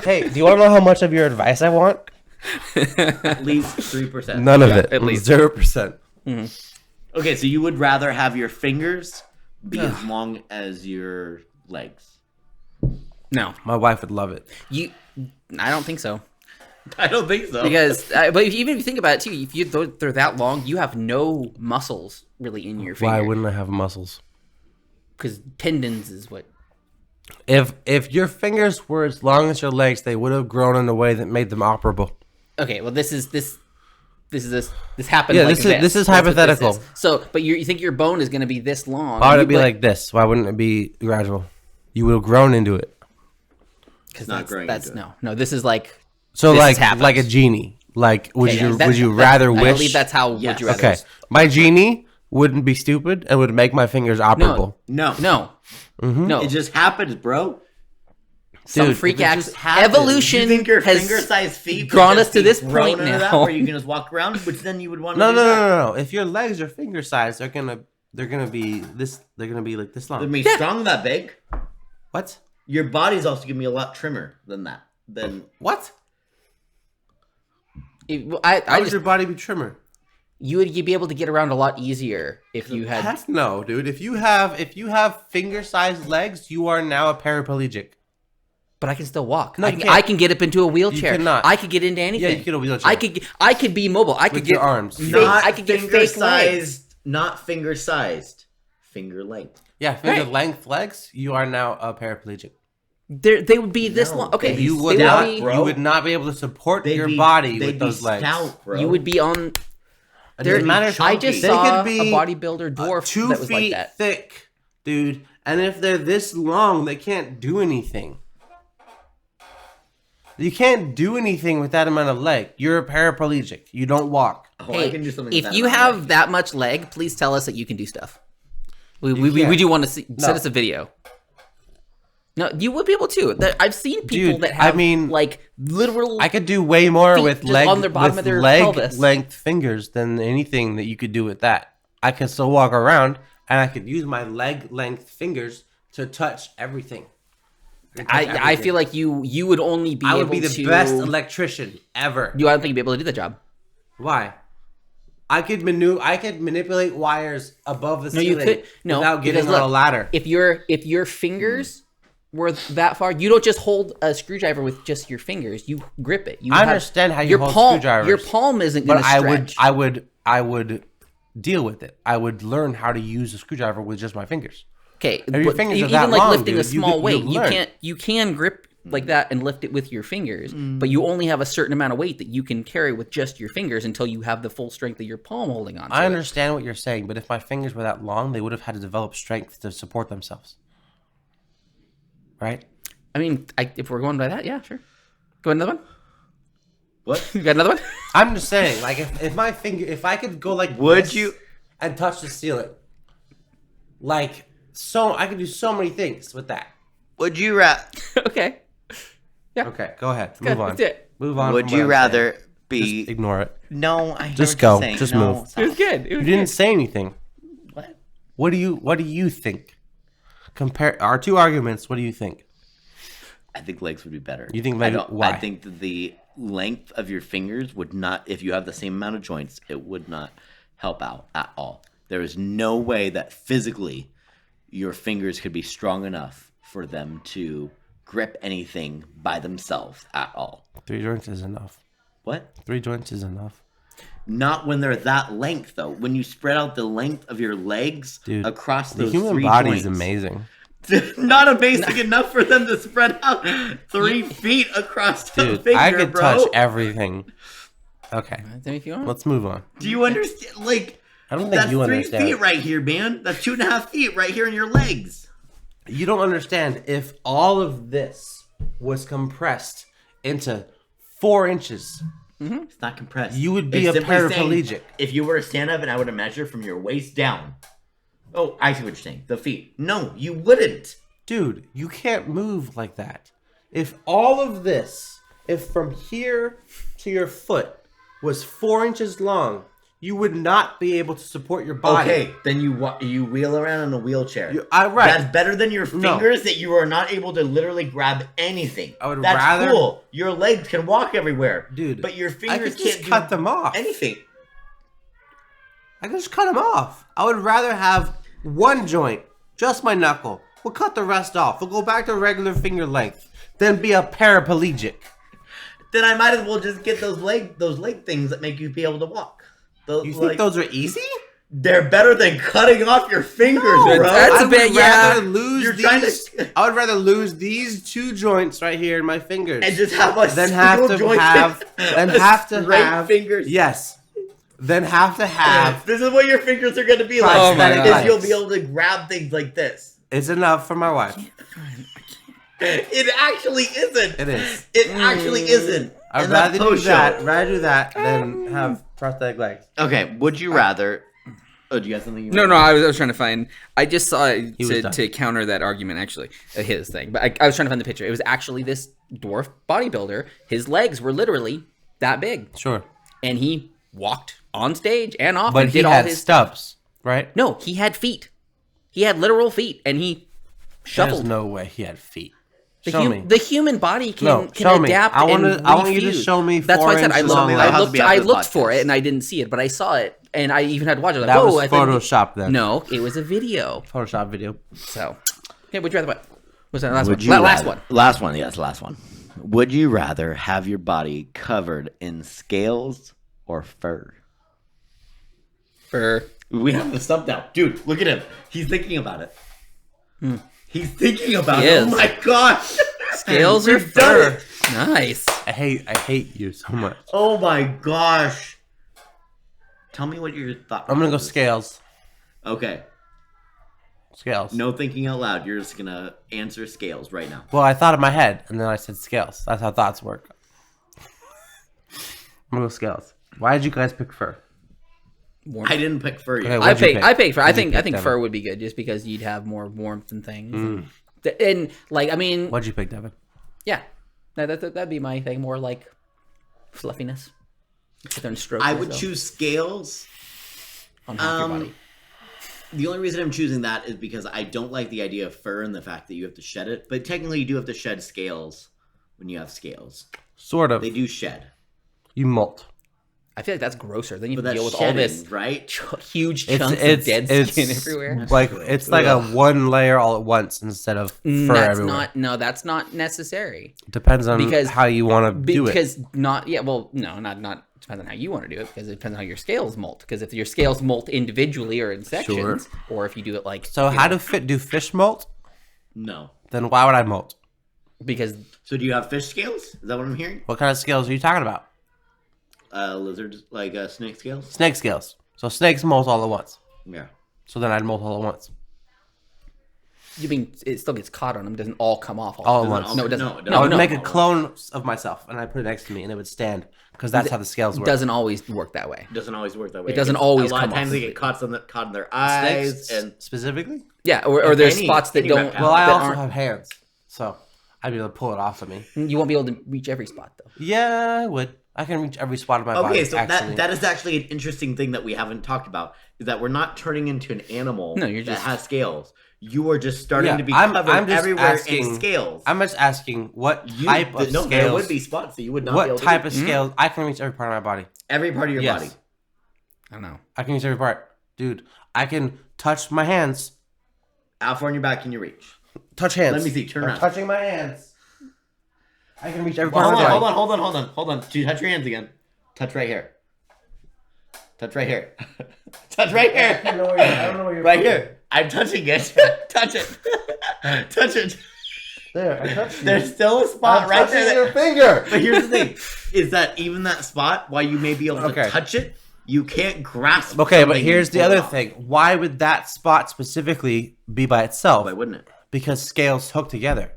Hey, do you want to know how much of your advice I want?
At least 3%.
None of it.
at least.
0%.
Okay, so you would rather have your fingers be as long as your legs?
No,
My wife would love it.
I don't think so.
I don't think so.
Because, but even if you think about it too, if they're that long, you have no muscles really in your finger.
Why wouldn't I have muscles?
Because tendons is what.
If your fingers were as long as your legs, they would have grown in a way that made them operable.
Okay, well this happened.
Yeah,
like
this is
That's what
hypothetical.
this is. So, but you think your bone is going to be this long?
Why would it be like this? Why wouldn't it be gradual? You would have grown into it.
Because
not growing
that's
into it.
no. This is like
So
This
like
happens.
like a genie. Like would
okay,
you
that-
would you
that-
rather
I
wish?
believe that's how
Yes.
would you rather.
Okay, my genie wouldn't be stupid and would make my fingers operable.
No.
No. No.
It just happens, bro.
Some
Dude,
freak
if it
act.
just happens-
Evolution
You think your
has
finger-sized feet
drawn
would
us
just
to
be
this
grown
point
into that,
now.
where you can just walk around, which then you would want to
No,
do
no, no,
that.
no, no. If your legs are finger size, they're gonna be this. They're gonna be like this long.
They'd be strong that big.
What?
Your body's also gonna be a lot trimmer than that.
What?
I
How would
just
your body be trimmer?
you'd be able to get around a lot easier if you had.
Heck no, dude. If you have finger sized legs, you are now a paraplegic.
But I can still walk.
No,
I
you
can,
can't.
I can get up into a wheelchair.
You cannot.
I could get into anything.
Yeah, you get a wheelchair.
I could be mobile. I could
With
get
your arms.
Fake,
Not
I could get
finger
fake legs.
sized. Not finger sized. Finger length.
Yeah, finger
Right.
length legs, you are now a paraplegic.
They would be this
No,
long. Okay,
they'd be
You would
they
not.
be-
bro.
You would not be able to support
They'd
your
be-
body
they'd
with
be
those legs.
stout, bro.
You would be on.
It
There,
doesn't matter.
I just
They
saw
could be
a bodybuilder dwarf
2
that was like
feet
that.
thick, dude. And if they're this long, they can't do anything. You can't do anything with that amount of leg. You're a paraplegic. You don't walk.
Oh,
Hey,
I can do something.
if
with that
you
amount of
have that much leg, please tell us that you can do stuff. We
can't.
do want to see.
No.
Send us a video. No, you would be able to. I've seen people
Dude,
that have,
I mean,
like literal.
I could do way more
Feet
with
just
leg
on their bottom
with
of their
leg
pelvis.
length fingers than anything that you could do with that. I can still walk around, and I could use my leg length fingers to touch everything.
I feel like you would only be.
I would
able
be the
to,
best electrician ever.
I don't think you'd be able to do that job.
Why? I could manipulate wires above the
No, you
ceiling
could no
without getting
because
on a
look,
ladder.
If your fingers were that far, you don't just hold a screwdriver with just your fingers. You grip it.
I understand how you
your
hold
palm,
screwdrivers.
Your palm isn't going
But
to stretch.
I would deal with it. I would learn how to use a screwdriver with just my fingers.
Okay,
your
but
fingers are
even
that
like
long,
lifting a
dude, you
small
could-
weight,
you'll learn.
you can grip like that and lift it with your fingers, but you only have a certain amount of weight that you can carry with just your fingers until you have the full strength of your palm holding on to
I
it.
understand what you're saying, but if my fingers were that long, they would have had to develop strength to support themselves. Right?
I mean, if we're going by that, yeah, sure. Go another one.
What?
You got another one?
I'm just saying, like if I could go like
Would
this
you-
and touch the ceiling, like I could do so many things with that.
Would you
Okay.
Okay, go ahead.
Good,
Move on.
that's it.
Move on.
Would
from what
you
I'm
rather
saying.
be?
Just ignore it?
No, I heard
Just
what
go.
you're saying.
Just
No,
move.
stop.
It was good. It
You
was
didn't
good.
say anything.
What?
What do you think? Compare our two arguments. What do you think?
I think legs would be better.
You think
I
legs- why?
I think that the length of your fingers would not, if you have the same amount of joints, it would not help out at all. There is no way that physically your fingers could be strong enough for them to grip anything by themselves at all.
3 joints is enough.
What?
3 joints is enough.
Not when they're that length, though. When you spread out the length of your legs across
The
those
human
three
body
joints.
is amazing.
Not amazing enough for them to spread out 3 feet across the finger,
I could
bro.
touch everything. Okay,
If you want.
let's move on.
Do you understand? Like,
I don't think
that's
you
3
understand.
feet right here, man. That's 2.5 feet right here in your legs.
You don't understand. If all of this was compressed into 4 inches,
It's not compressed.
you would be
It's
a
simply saying,
paraplegic.
if you were to stand up and I were to measure from your waist down. Oh, I see what you're saying. The feet. No, you wouldn't.
Dude, you can't move like that. If all of this, if from here to your foot was 4 inches long, you would not be able to support your body.
Okay, then you wheel around in a wheelchair.
Right.
That's better than your fingers that you are not able to literally grab anything.
I would
That's
rather-
cool. Your legs can walk everywhere.
Dude,
but your
I
fingers
could just
can't
cut
do
them off.
anything.
I can just cut them off. I would rather have one joint, just my knuckle. We'll cut the rest off. We'll go back to regular finger length. Then be a paraplegic.
Then I might as well just get those leg things that make you be able to walk.
You think those are easy?
They're better than cutting off your fingers, bro.
That's
I
a bit,
would rather
yeah.
lose
You're trying
these.
to-
I would rather lose these 2 joints right here in my fingers
And just have a
than have
single
to
joint.
have and have to
straight
have
fingers.
Yes. Then have to have.
This is what your fingers are going to be like.
Oh my
is
God.
you'll be able to grab things like this.
It's enough for my wife.
It actually isn't.
It is.
It actually isn't.
I'd
In that
rather do
post
that.
show.
Rather do that than have prosthetic legs.
Okay, would you rather? Oh, do you have something?
No, I was trying to find. I just saw it
was done.
to counter that argument. Actually, his thing, but I was trying to find the picture. It was actually this dwarf bodybuilder. His legs were literally that big,
Sure.
and he walked on stage and off.
But
and
he
did all
had
his
stubs, right?
No, he had feet. He had literal feet, and he
There's
shuffled.
no way he had feet.
The,
Show me.
the human body can,
No,
can
show me.
adapt
I wanna-
and
I want you to
refuse.
show me
That's
4
why I said I
inches
looked.
long
that
I
has to
looked.
be after
I
the
looked for
podcast.
it, and I didn't see it, but I saw it, and I even had to watch it. Like,
That
whoa,
was
I think
Photoshop then.
no, it was a video.
Photoshop video.
So, okay, would you rather what? What's that last
Would
one?
you
Last
rather-
one.
Last one. Yes, last one. Would you rather have your body covered in scales or fur?
For
We have the stump now, dude. Look at him. He's thinking about it. He's thinking about
He
it.
is.
Oh my gosh.
scales or
We've done
fur?
it.
Nice.
I hate you so much.
Oh my gosh. Tell me what your thought.
I'm gonna go
process is.
scales.
Okay.
Scales.
No thinking out loud. You're just gonna answer scales right now.
Well, I thought in my head, and then I said scales. That's how thoughts work. I'm gonna go scales. Why did you guys pick fur?
I didn't pick fur yet.
Okay,
I
what'd you
pick.
pick?
I pick fur. I
What'd you
think.
pick,
I think
Devin?
fur would be good, just because you'd have more warmth and things. And like, I mean,
What'd you pick, Devin?
yeah, that'd be my thing. More like fluffiness. Sit there and stroke
I would
yourself
choose scales.
on half your body.
The only reason I'm choosing that is because I don't like the idea of fur and the fact that you have to shed it. But technically, you do have to shed scales when you have scales.
Sort of.
They do shed.
You molt.
I feel like that's grosser. Then you
But
have to
that's
deal with all
shedding,
this
right?
huge chunks of dead skin everywhere.
Like it's like a one layer all at once instead of fur
That's
everywhere.
not. No, that's not necessary.
Depends on
because-
how you want to do it.
Because not. Yeah. Well, no, not. Depends on how you want to do it, because it depends on how your scales molt. Because if your scales molt individually or in sections, or if you do it like
So how do fish molt?
No.
Then why would I molt?
because
So do you have fish scales? Is that what I'm hearing?
What kind of scales are you talking about?
Lizards, like snake scales?
Snake scales. So snakes molt all at once.
Yeah.
So then I'd molt all at once.
you mean it still gets caught on them, doesn't all come off
All at
at
once.
No, it doesn't.
No, it
I
doesn't.
would
no,
make
no.
a clone of myself and I'd put it next to me and it would stand because that's how the scales work.
Doesn't always work that way.
It doesn't always work that way.
It doesn't
It's-
always
A lot
come
of times
off.
they get caught in their eyes
Snakes
and
specifically?
Yeah, or there's
Any-
spots that
any
don't.
reptile.
Well, I
that
also
aren't-
have hands, so I'd be able to pull it off of me.
You won't be able to reach every spot though.
Yeah, I would. I can reach every spot of my body.
Okay, so
actually.
that is actually an interesting thing that we haven't talked about, is that we're not turning into an animal
No, you're
that
just-
has scales. You are just starting
Yeah,
to be
I'm
covered
just
everywhere
asking-
in scales.
I'm just asking what type of
no,
scales.
there would be spots that you would not be able
What
to
type
reach.
of scales? I can reach every part of my body.
Every part of your
Yes.
body.
I don't know.
I can reach every part, dude. I can touch my hands.
How far in your back can you reach?
Touch hands.
Let me see, turn
I'm
around.
touching my hands. I can reach every
Well,
part
hold
of
on,
my body.
hold on. Dude, touch your hands again. Touch right here. Touch right here. Touch right here.
I don't know where you're
Right here. I'm touching it. Touch it. Touch it.
There, I touched you.
There's still a spot right there.
Your finger.
But here's the thing: is that even that spot, while you may be able to touch it, you can't grasp.
Okay, but
something
here's
and
the
pull it
other
off.
thing. Why would that spot specifically be by itself?
Why wouldn't it?
Because scales hook together,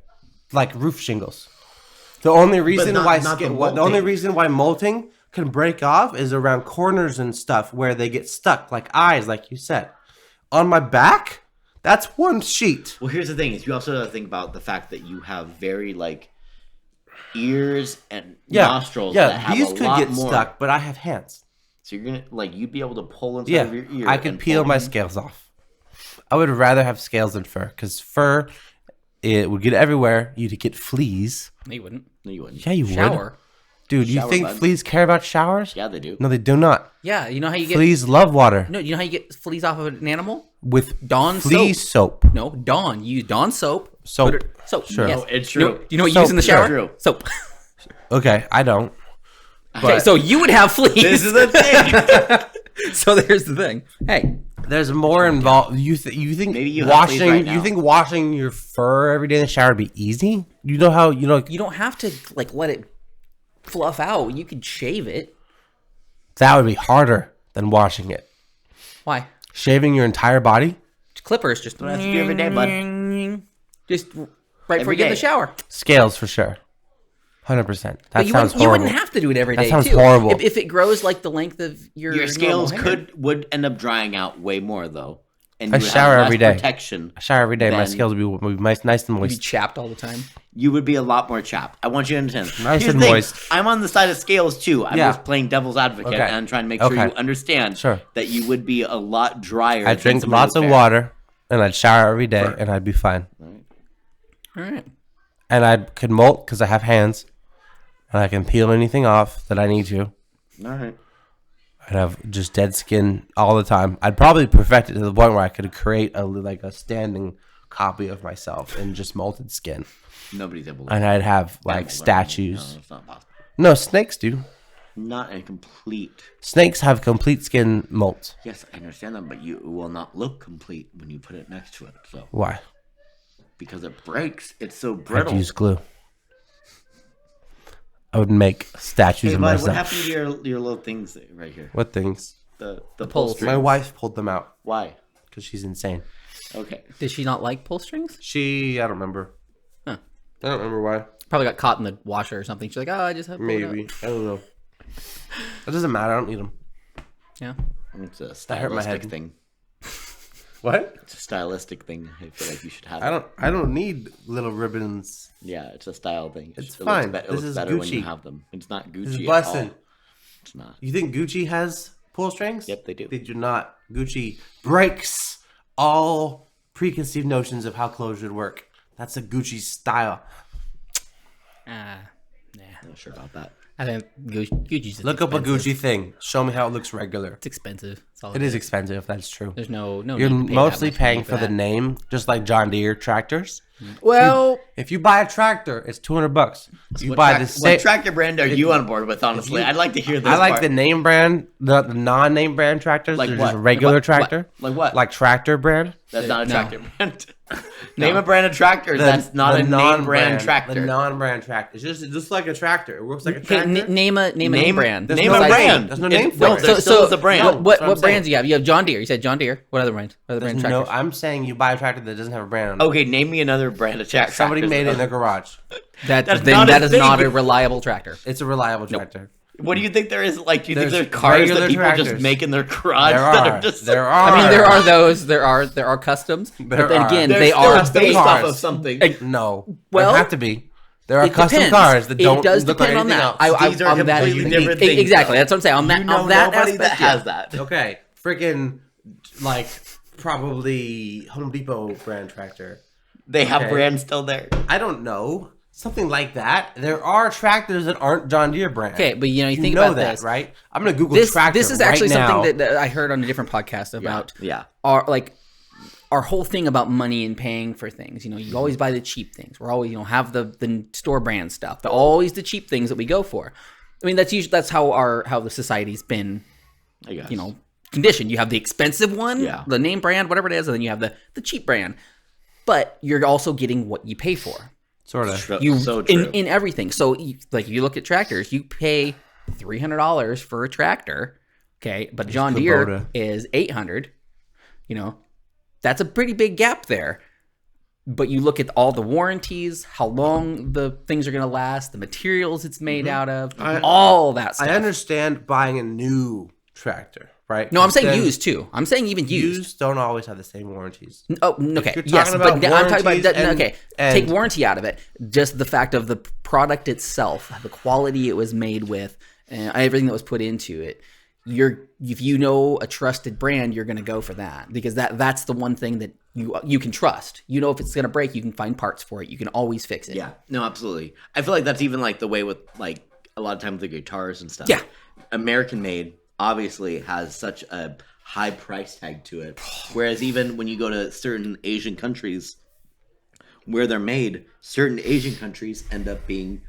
like roof shingles. The only reason the only reason why molting can break off is around corners and stuff where they get stuck, like eyes, like you said. On my back, that's one sheet.
Well, here's the thing: is you also have to think about the fact that you have very like ears and nostrils.
Yeah,
that have
these
a
could
lot
get
more.
stuck, but I have hands.
So you're gonna you'd be able to pull inside
Yeah,
of your ear.
I could
and
peel
pull
my
in.
scales off. I would rather have scales than fur, because fur, it would get everywhere. You'd get fleas.
No, you wouldn't.
No, you wouldn't.
Yeah, you would.
Shower.
Dude, you
Shower
think
bugs.
fleas care about showers?
Yeah, they do.
No, they do not.
Yeah, you know how you get
Fleas love water.
No, you know how you get fleas off of an animal?
With
Dawn
flea
soap.
soap.
No, Dawn. You use Dawn soap.
Soap.
Put it- soap.
Sure.
Yes.
No, it's
You know,
true.
you know what you
Soap.
use in the shower?
True.
Soap.
Okay, I don't.
Okay,
But
so you would have fleas.
This is the thing.
So there's the thing. Hey,
there's more involved. You think
Maybe you have fleas
washing
right now.
you think washing your fur every day in the shower would be easy? You know how
you don't have to like let it fluff out. You could shave it.
that would be harder than washing it.
Why?
Shaving your entire body?
Clippers just
That's what you do every day, bud.
just right before you get in the
day.
shower.
Scales for sure. 100%. That
But you
sounds
wouldn't, you
horrible.
wouldn't have to do it every
That
day.
sounds
too.
horrible.
If it grows like the length of
Your scales
normal hair.
would end up drying out way more though, and
I
you would
shower
have less
every day.
protection.
I shower every day. My
Then-
scales would be nice and
be
moist.
chapped all the time.
You would be a lot more chapped. I want you to understand.
Nice
Here's
and
the thing,
moist.
I'm on the side of scales too. I'm
Yeah.
just playing devil's advocate
Okay.
and trying to make sure
Okay.
you understand
Sure.
that you would be a lot drier.
I
than
drink
somebody
lots
with
of
fair.
water, and I'd shower every day,
Fur.
and I'd be fine.
All right.
And I could molt because I have hands, and I can peel anything off that I need to.
All right.
I'd have just dead skin all the time. I'd probably perfect it to the point where I could create a standing copy of myself in just molted skin,
Nobody's able to.
and I'd have like
No,
statues.
it's not possible.
No, snakes do.
Not a complete.
Snakes have complete skin molt.
Yes, I understand that, but you will not look complete when you put it next to it. So
Why?
because it breaks, it's so
I'd
brittle.
use glue. I would make statues
Hey,
of
bud,
myself.
what happened to your little things right here?
What things?
The
poles.
pull
My
strings.
wife pulled them out
Why?
because she's insane.
Okay.
Did she not like pull strings?
I don't remember.
Huh.
I don't remember why.
Probably got caught in the washer or something. She's like, oh, I just have to pull it out."
Maybe. I don't know. It doesn't matter. I don't need them.
Yeah.
It's a
That hurt my
stylistic
head.
thing.
What?
It's a stylistic thing. I feel like you should have.
I don't need little ribbons.
Yeah, it's a style thing.
It's
it
fine.
Looks, it
This
looks
is
better when you
Gucci.
have them. It's not
This is
Gucci at all.
bussin'.
It's not.
You think Gucci has pull strings?
Yep, they do.
They do not. Gucci breaks all preconceived notions of how clothes should work. That's a Gucci style.
Nah.
I'm not sure about that.
I think Gucci's
Look up a Gucci thing. Show me how it looks regular.
It's expensive. That's all
It is expensive. That's true.
There's no.
You're
need to pay that
mostly
much money
paying for the
that.
name, just like John Deere tractors.
Well,
If you buy a tractor, it's $200. You
What,
buy
track-
the
what tractor brand are you on board with? Honestly,
you-
I'd like to hear this.
I like
part.
the name brand, the non-name brand tractors.
Like
They're
what?
just regular
Like what?
tractor.
Like what?
Like tractor brand.
That's not a
No.
tractor brand. Name a brand of tractor. That's not a name brand tractor.
The non-brand tractor. It's just like a tractor. It works like a
okay,
tractor.
name a name brand.
There's
Name
no
a
name.
brand.
There's no name for
No,
it.
there still is a brand.
No,
What
that's what I'm
brands
saying.
do you have? You have John Deere. You said John Deere. What other brands? What other brands?
No,
tractors?
I'm saying you buy a tractor that doesn't have a brand on it.
Okay, name me another brand of tractor.
Somebody made it in their garage.
That
That's
then
not
that
a
is
thing.
not a reliable tractor.
It's a reliable tractor.
What do you think there is? Like, do you think
There's
there's cars
regular
that people just
tractors.
make in their garage
There
that
are.
are just?
There are.
I mean, there are those. There are customs.
There
but then
are.
again,
They're
they
still
are
based off
cars.
of something.
No.
Well,
They have to be. There are
It
custom
depends.
cars that don't
It does
look like
depend on
anything
that.
else.
These are
on that
completely
unique-
different things,
Exactly.
though.
That's what I'm saying. On that,
You know
on that
nobody
aspect,
that
yeah.
has that.
Okay, freaking like probably Home Depot brand tractor.
They have
Okay.
brands still there.
I don't know, something like that. There are tractors that aren't John Deere brand.
Okay, but you know, you think
know
about
that,
this,
right? I'm gonna Google
This
tractor.
is actually
right now.
something that I heard on a different podcast about.
Yeah.
Our whole thing about money and paying for things. You know, you always buy the cheap things. We're always, have the store brand stuff. Always the cheap things that we go for. I mean, that's how the society's been
I guess.
condition. You have the expensive one,
Yeah.
the name brand, whatever it is, and then you have the cheap brand. But you're also getting what you pay for.
Sort of.
So true.
In everything. So, if you look at tractors, you pay $300 for a tractor, okay? But John Deere
Kubota.
is $800. That's a pretty big gap there. But you look at all the warranties, how long the things are going to last, the materials it's made out of, all that stuff.
I understand buying a new tractor, right?
No, I'm saying used too. I'm saying even used.
Used don't always have the same warranties.
Oh, okay.
you're
Yes,
talking
but
about
I'm talking about
warranties
okay. Take warranty out of it. Just the fact of the product itself, the quality it was made with, and everything that was put into it. If you know a trusted brand, you're going to go for that because that's the one thing that you can trust. If it's going to break, you can find parts for it. You can always fix it.
Yeah, no, absolutely. I feel like that's even like the way with like a lot of times the guitars and stuff.
Yeah.
American made obviously has such a high price tag to it. Whereas even when you go to certain Asian countries where they're made, certain Asian countries end up being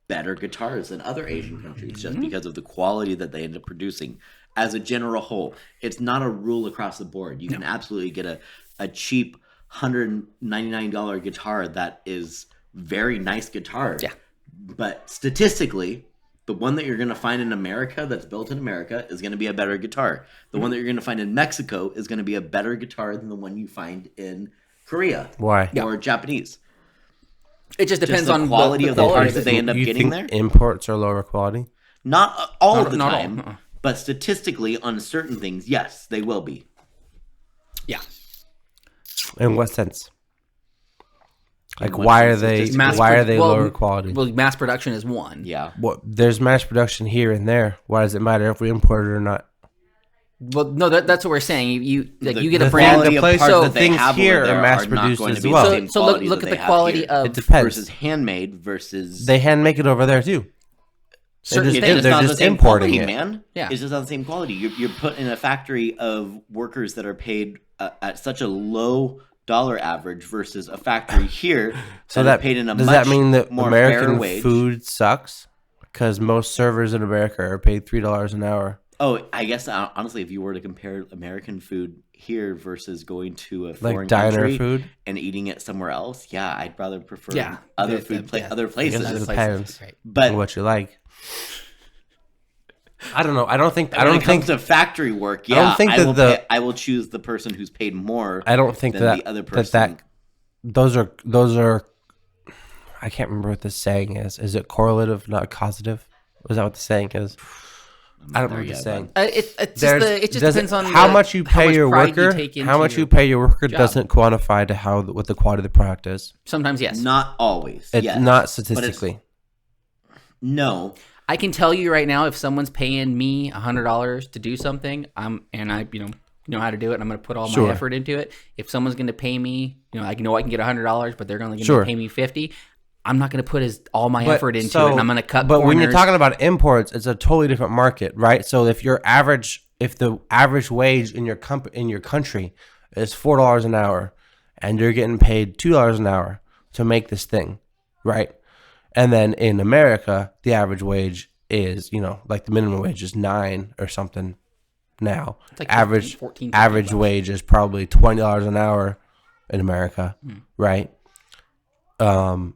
better guitars than other Asian countries just because of the quality that they end up producing. As a general whole, it's not a rule across the board. You can absolutely get a cheap $199 guitar that is very nice guitar.
Yeah.
But statistically, the one that you're going to find in America that's built in America is going to be a better guitar. The one that you're going to find in Mexico is going to be a better guitar than the one you find in Korea.
Why?
Or Japanese.
It just depends
the
on
quality of the
quality
parts that they end up
You
getting
think
there.
imports are lower quality?
Not all of the
not all.
time, but statistically on certain things, yes, they will be.
Yeah.
In what sense? Like,
what
why are
sense?
they why are they lower quality?
Well, mass production is one.
Yeah.
Well, there's mass production here and there. Why does it matter if we import it or not?
Well, no, that's what we're saying. You get a
the
brand.
quality of
parts
so
that
the
they
things
have
here
over there
are mass
not
produced
going to
as
be the
well.
same
So
quality
look
that
at
they
the
have
quality
here.
of
It depends.
versus handmade versus
They hand make it over there too.
certain
just-
things.
It's
they're
not
just
the same
importing
quality,
it.
man.
Yeah.
It's just not the same quality. You're put in a factory of workers that are paid at such a low dollar average versus a factory here
So
that
that
is paid in a
does
much
that mean that
more fair
American
wage.
food sucks? Because most servers in America are paid $3 an hour.
Oh, I guess honestly, if you were to compare American food here versus going to a foreign
diner
country
food?
and eating it somewhere else, yeah, I'd rather prefer
Yeah,
other
the-
food,
the- yeah.
other
I
places.
guess it
Other
depends
Right.
But
on what you like. I don't know. I don't think.
when it comes to factory work, yeah,
I don't think that
I will choose the person who's paid more.
I don't think
than
that
the other person.
those are. I can't remember what the saying is. Is it correlative, not causative? Is that what the saying is? I don't remember the saying.
It just depends on
how much you pay your
pride
worker.
take
How
into
much
your
you pay your worker
job.
doesn't quantify to what the quality of the product is.
Sometimes yes.
Not always.
It's
yes,
not
but
statistically.
No.
I can tell you right now, if someone's paying me $100 to do something, I know how to do it, and I'm going to put all
Sure.
my effort into it. If someone's going to pay me, I know I can get $100, but they're only going to
Sure.
pay me $50. I'm not going to put all my
But-
effort into
so-
it, and I'm going to cut.
But when you're
corners.
talking about imports, it's a totally different market, right? So if the average wage in your country is $4 an hour, and you're getting paid $2 an hour to make this thing, right? And then in America, the average wage is, like the minimum wage is $9 or something now.
It's like
average
14,
average
$15.
wage is probably $20 an hour in America, right? And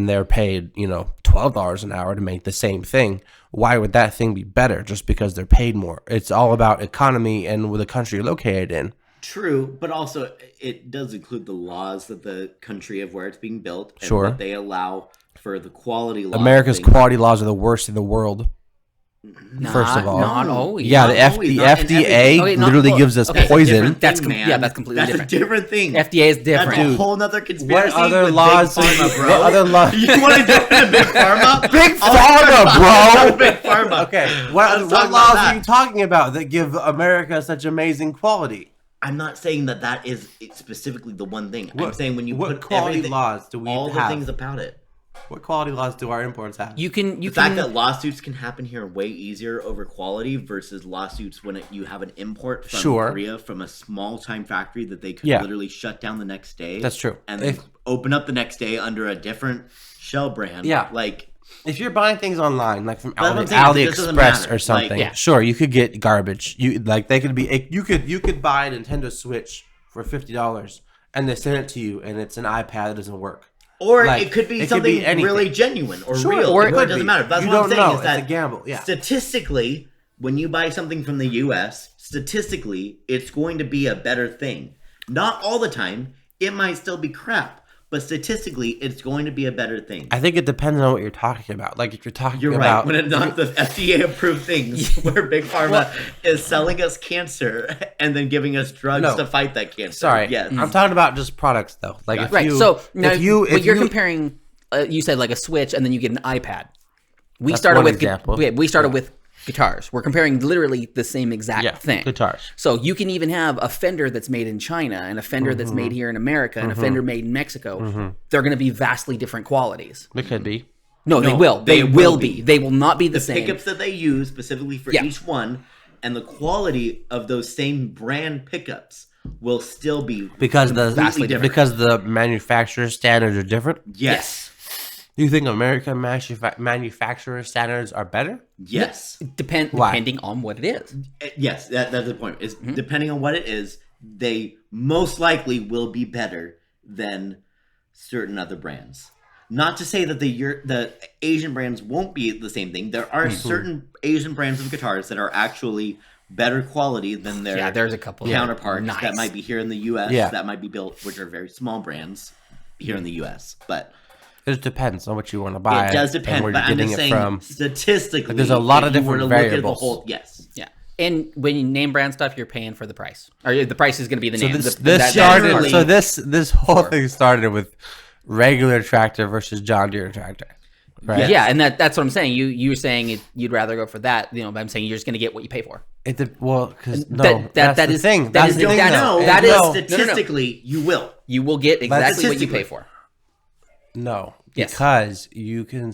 they're paid, $12 an hour to make the same thing. Why would that thing be better just because they're paid more? It's all about economy and the country you're located in.
True, but also it does include the laws that the country of where it's being built and
Sure.
what they allow for the quality laws.
America's
things.
quality laws are the worst in the world. First of all.
not always.
Yeah, the
Not always, not in
FDA
everything.
Okay, not-
literally gives us
okay,
poison.
Different
That's
thing,
com-
man.
yeah, that's completely
That's
different.
a different thing.
FDA is different.
That's a whole nother
What
conspiracy.
other
with
laws?
Big Pharma, bro.
What other laws?
You want to jump into Big Pharma?
Big
I'll
Pharma,
talk
bro.
Big Pharma.
Okay,
Let's
what
talk about
laws
that.
are you talking about that give America such amazing quality?
I'm not saying that is specifically the one thing. I'm
What-
saying when you
what
put
quality
everything,
laws do we
all the
have?
things about it.
What quality laws do our imports have?
You can
The fact that lawsuits can happen here way easier over quality versus lawsuits when you have an import from
Sure.
Korea from a small time factory that they could
Yeah.
literally shut down the next day.
That's true.
And then
If-
open up the next day under a different shell brand.
Yeah.
Like
If you're buying things online, like from
That's what I'm saying, it doesn't
AliExpress
matter.
or something,
Like-
sure, you could get garbage. They could be. You could buy a Nintendo Switch for $50, and they send it to you, and it's an iPad that doesn't work.
Or
Like,
it could be
it could
something
be anything.
really genuine or
Sure,
real.
or
It
it could
doesn't
be.
matter. That's
You
what I'm
don't
saying
know.
is that
It's a gamble, yeah.
statistically, when you buy something from the U.S., statistically, it's going to be a better thing. Not all the time. It might still be crap. But statistically, it's going to be a better thing.
I think it depends on what you're talking about. Like if you're talking
You're
about
right. When it's not the FDA-approved things where Big Pharma is selling us cancer and then giving us drugs
No.
to fight that cancer.
Sorry,
Yes.
I'm talking about just products though. Like if
Right.
you,
So now,
if you,
but you're comparing. You said like a Switch, and then you get an iPad. We started
one
with
example.
we started with guitars. We're comparing literally the same exact thing.
guitars.
So you can even have a Fender that's made in China and a Fender that's made here in America and a Fender made in Mexico. They're going to be vastly different qualities.
It could be.
No, they will. They will be. They will not be the same.
Pickups that they use specifically for each one and the quality of those same brand pickups will still be
Because the
vastly different.
because the manufacturer standards are different.
Yes.
Do you think American manufacturer standards are better?
Yes.
Depending on what it is.
Yes, that's the point. Is
Mm-hmm.
depending on what it is, they most likely will be better than certain other brands. Not to say that the Asian brands won't be the same thing. There are certain Asian brands of guitars that are actually better quality than their
There's a couple
counterparts
nice.
that might be here in the U.S.
Yeah.
that might be built, which are very small brands here in the U.S. But
It just depends on what you want to buy.
it does
and
depend.
where
But
you're
I'm
getting
just
it
saying,
from.
statistically,
There's a lot
if
of
you were
different
to look at
variables.
The whole, yes.
Yeah. And when you name brand stuff, you're paying for the price. Or the price is going to be the
So
name.
this,
The-
this
that-
started.
generally-
So this whole thing started with regular tractor versus John Deere tractor. Right.
Yes.
Yeah, and that's what I'm saying. You were saying you'd rather go for that, but I'm saying you're just going to get what you pay for.
Because
That
that's the
is-
thing.
that
That's
is
the thing.
that's-
though.
that
No,
is-
Statistically, you will.
You will get exactly what you pay
statistically.
for.
No,
Yes.
because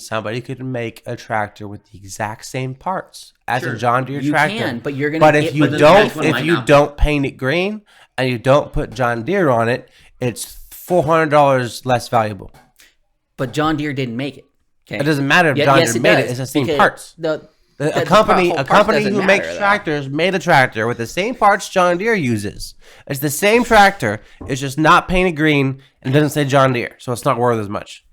somebody could make a tractor with the exact same parts as
Sure.
a John Deere
You
tractor.
can, but you're gonna
But
get-
if you
but then the
don't,
next one
if
might
you
not.
don't paint it green and you don't put John Deere on it, it's $400 less valuable.
But John Deere didn't make it. Okay?
It doesn't matter if
Yeah,
John
yes,
Deere
it
made
does,
it; it's the same
because
parts.
the
A company
whole
who
parts doesn't
makes
matter, though.
tractors made a tractor with the same parts John Deere uses. It's the same tractor. It's just not painted green and doesn't say John Deere, so it's not worth as much.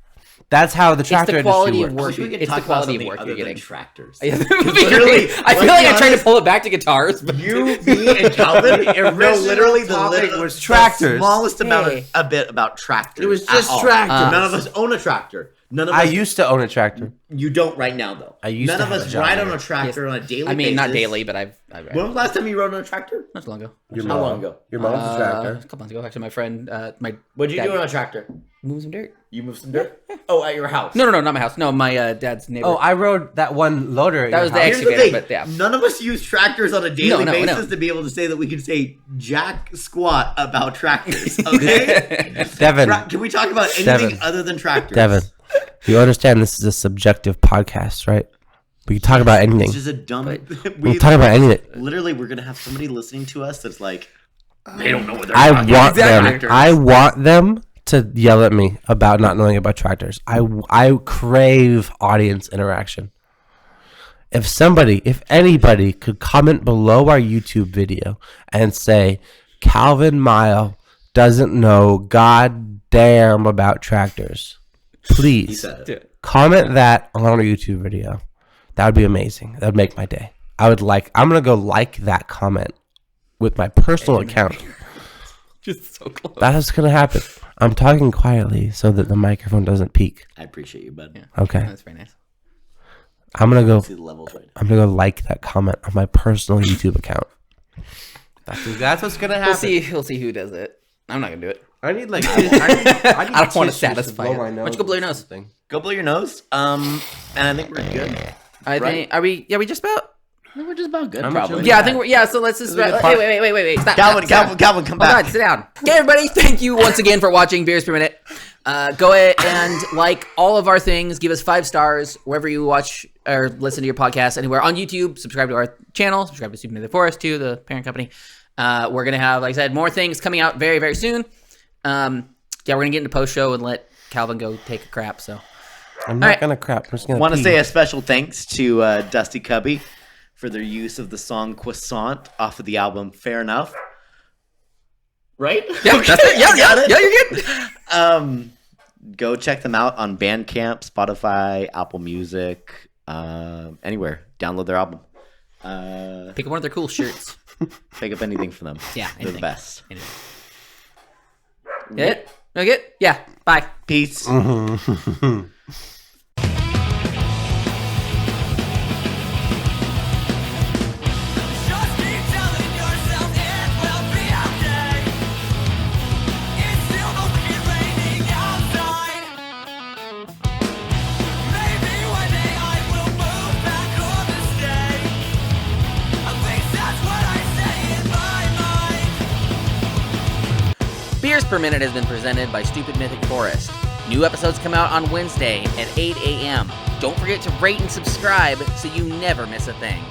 That's how the
It's
tractor
the quality
industry
of
works.
work.
Wish we could
It's
talk
the quality
about
of work
something
you're
other than
getting.
tractors.
Literally, I feel
let's
like
be
I'm trying to
honest.
pull it back to guitars, but
You, me, and Calvin. No, literally, the
topic
little,
was tractors.
The smallest amount
Hey.
of a bit about tractors.
It was
at
just
all.
tractors.
None of us own a tractor. None of us.
I used to own a tractor.
You don't right now, though.
I used
None
to
of
have
us
a John
ride
Deere.
on a tractor on a daily basis.
I mean, not daily, but I've
When was the last time you rode on a tractor?
not so long ago.
How long ago?
Your mom's a
A
tractor.
couple months ago, actually, my friend, my
What'd you
dad
do on a tractor?
moved some dirt.
You moved some dirt? Oh, at your house.
No, not my house. No, my dad's neighbor.
Oh, I rode that one loader.
That was the
Here's the
excavator,
thing.
but yeah.
None of us use tractors on a daily
No.
basis to be able to say that we can say jack squat about tractors. Okay?
Devin.
Can we talk about anything
Devin.
other than tractors?
Devin, you understand this is a subjective podcast, right? We can talk about anything.
It's just a dumb.
We can talk about anything.
Literally, we're gonna have somebody listening to us that's like, they don't know what they're
I
talking
want
about.
them. I want them to yell at me about not knowing about tractors. I crave audience interaction. If anybody could comment below our YouTube video and say, Calvin Mile doesn't know goddamn about tractors,
He
please
said it.
comment that on our YouTube video. That would be amazing. That would make my day. I'm going to go like that comment with my personal account.
Just so close.
That's going to happen. I'm talking quietly so that the microphone doesn't peak.
I appreciate you, bud.
Yeah.
Okay.
That's very nice.
I'm going to
See
go
the levels right now.
I'm going to go like that comment on my personal YouTube account. That's what's going to happen.
We'll see who does it. I'm not gonna do it.
I need like
I don't want to satisfy it. Why don't you go blow your nose?
Go blow your nose. And I think we're good.
I think. Are we? Yeah, we just about.
I think we're just about good,
I'm
probably.
enjoying
Yeah, I think we're. Yeah, so let's just.
This is a good
Wait. Stop.
Calvin,
stop.
Calvin, come
Oh
back.
God, sit down. Okay, everybody, thank you once again for watching Beers Per Minute. Go ahead and like all of our things. Give us 5 stars wherever you watch or listen to your podcast. Anywhere on YouTube, subscribe to our channel. Subscribe to Super Nintendo Forest too, the parent company. We're gonna have, like I said, more things coming out very, very soon. Yeah, we're gonna get into post show and let Calvin go take a crap. So
I'm not gonna crap. I'm just gonna
Want to
pee.
say a special thanks to Dusty Cubby for their use of the song Croissant off of the album Fair Enough. Right?
Yeah, that's it. Yeah, you're good.
Go check them out on Bandcamp, Spotify, Apple Music, anywhere. Download their album.
Pick up one of their cool shirts.
Pick up anything from them.
Yeah,
They're the best.
Get it? No good? Yeah. Bye.
Peace.
Just keep telling yourself it will be okay. It's still only raining outside. Maybe one day I will move back home to stay. At least that's what I say in my mind.
Beers Per Minute has been presented by Stupid Mythic Forest. New episodes come out on Wednesday at 8 a.m. Don't forget to rate and subscribe so you never miss a thing.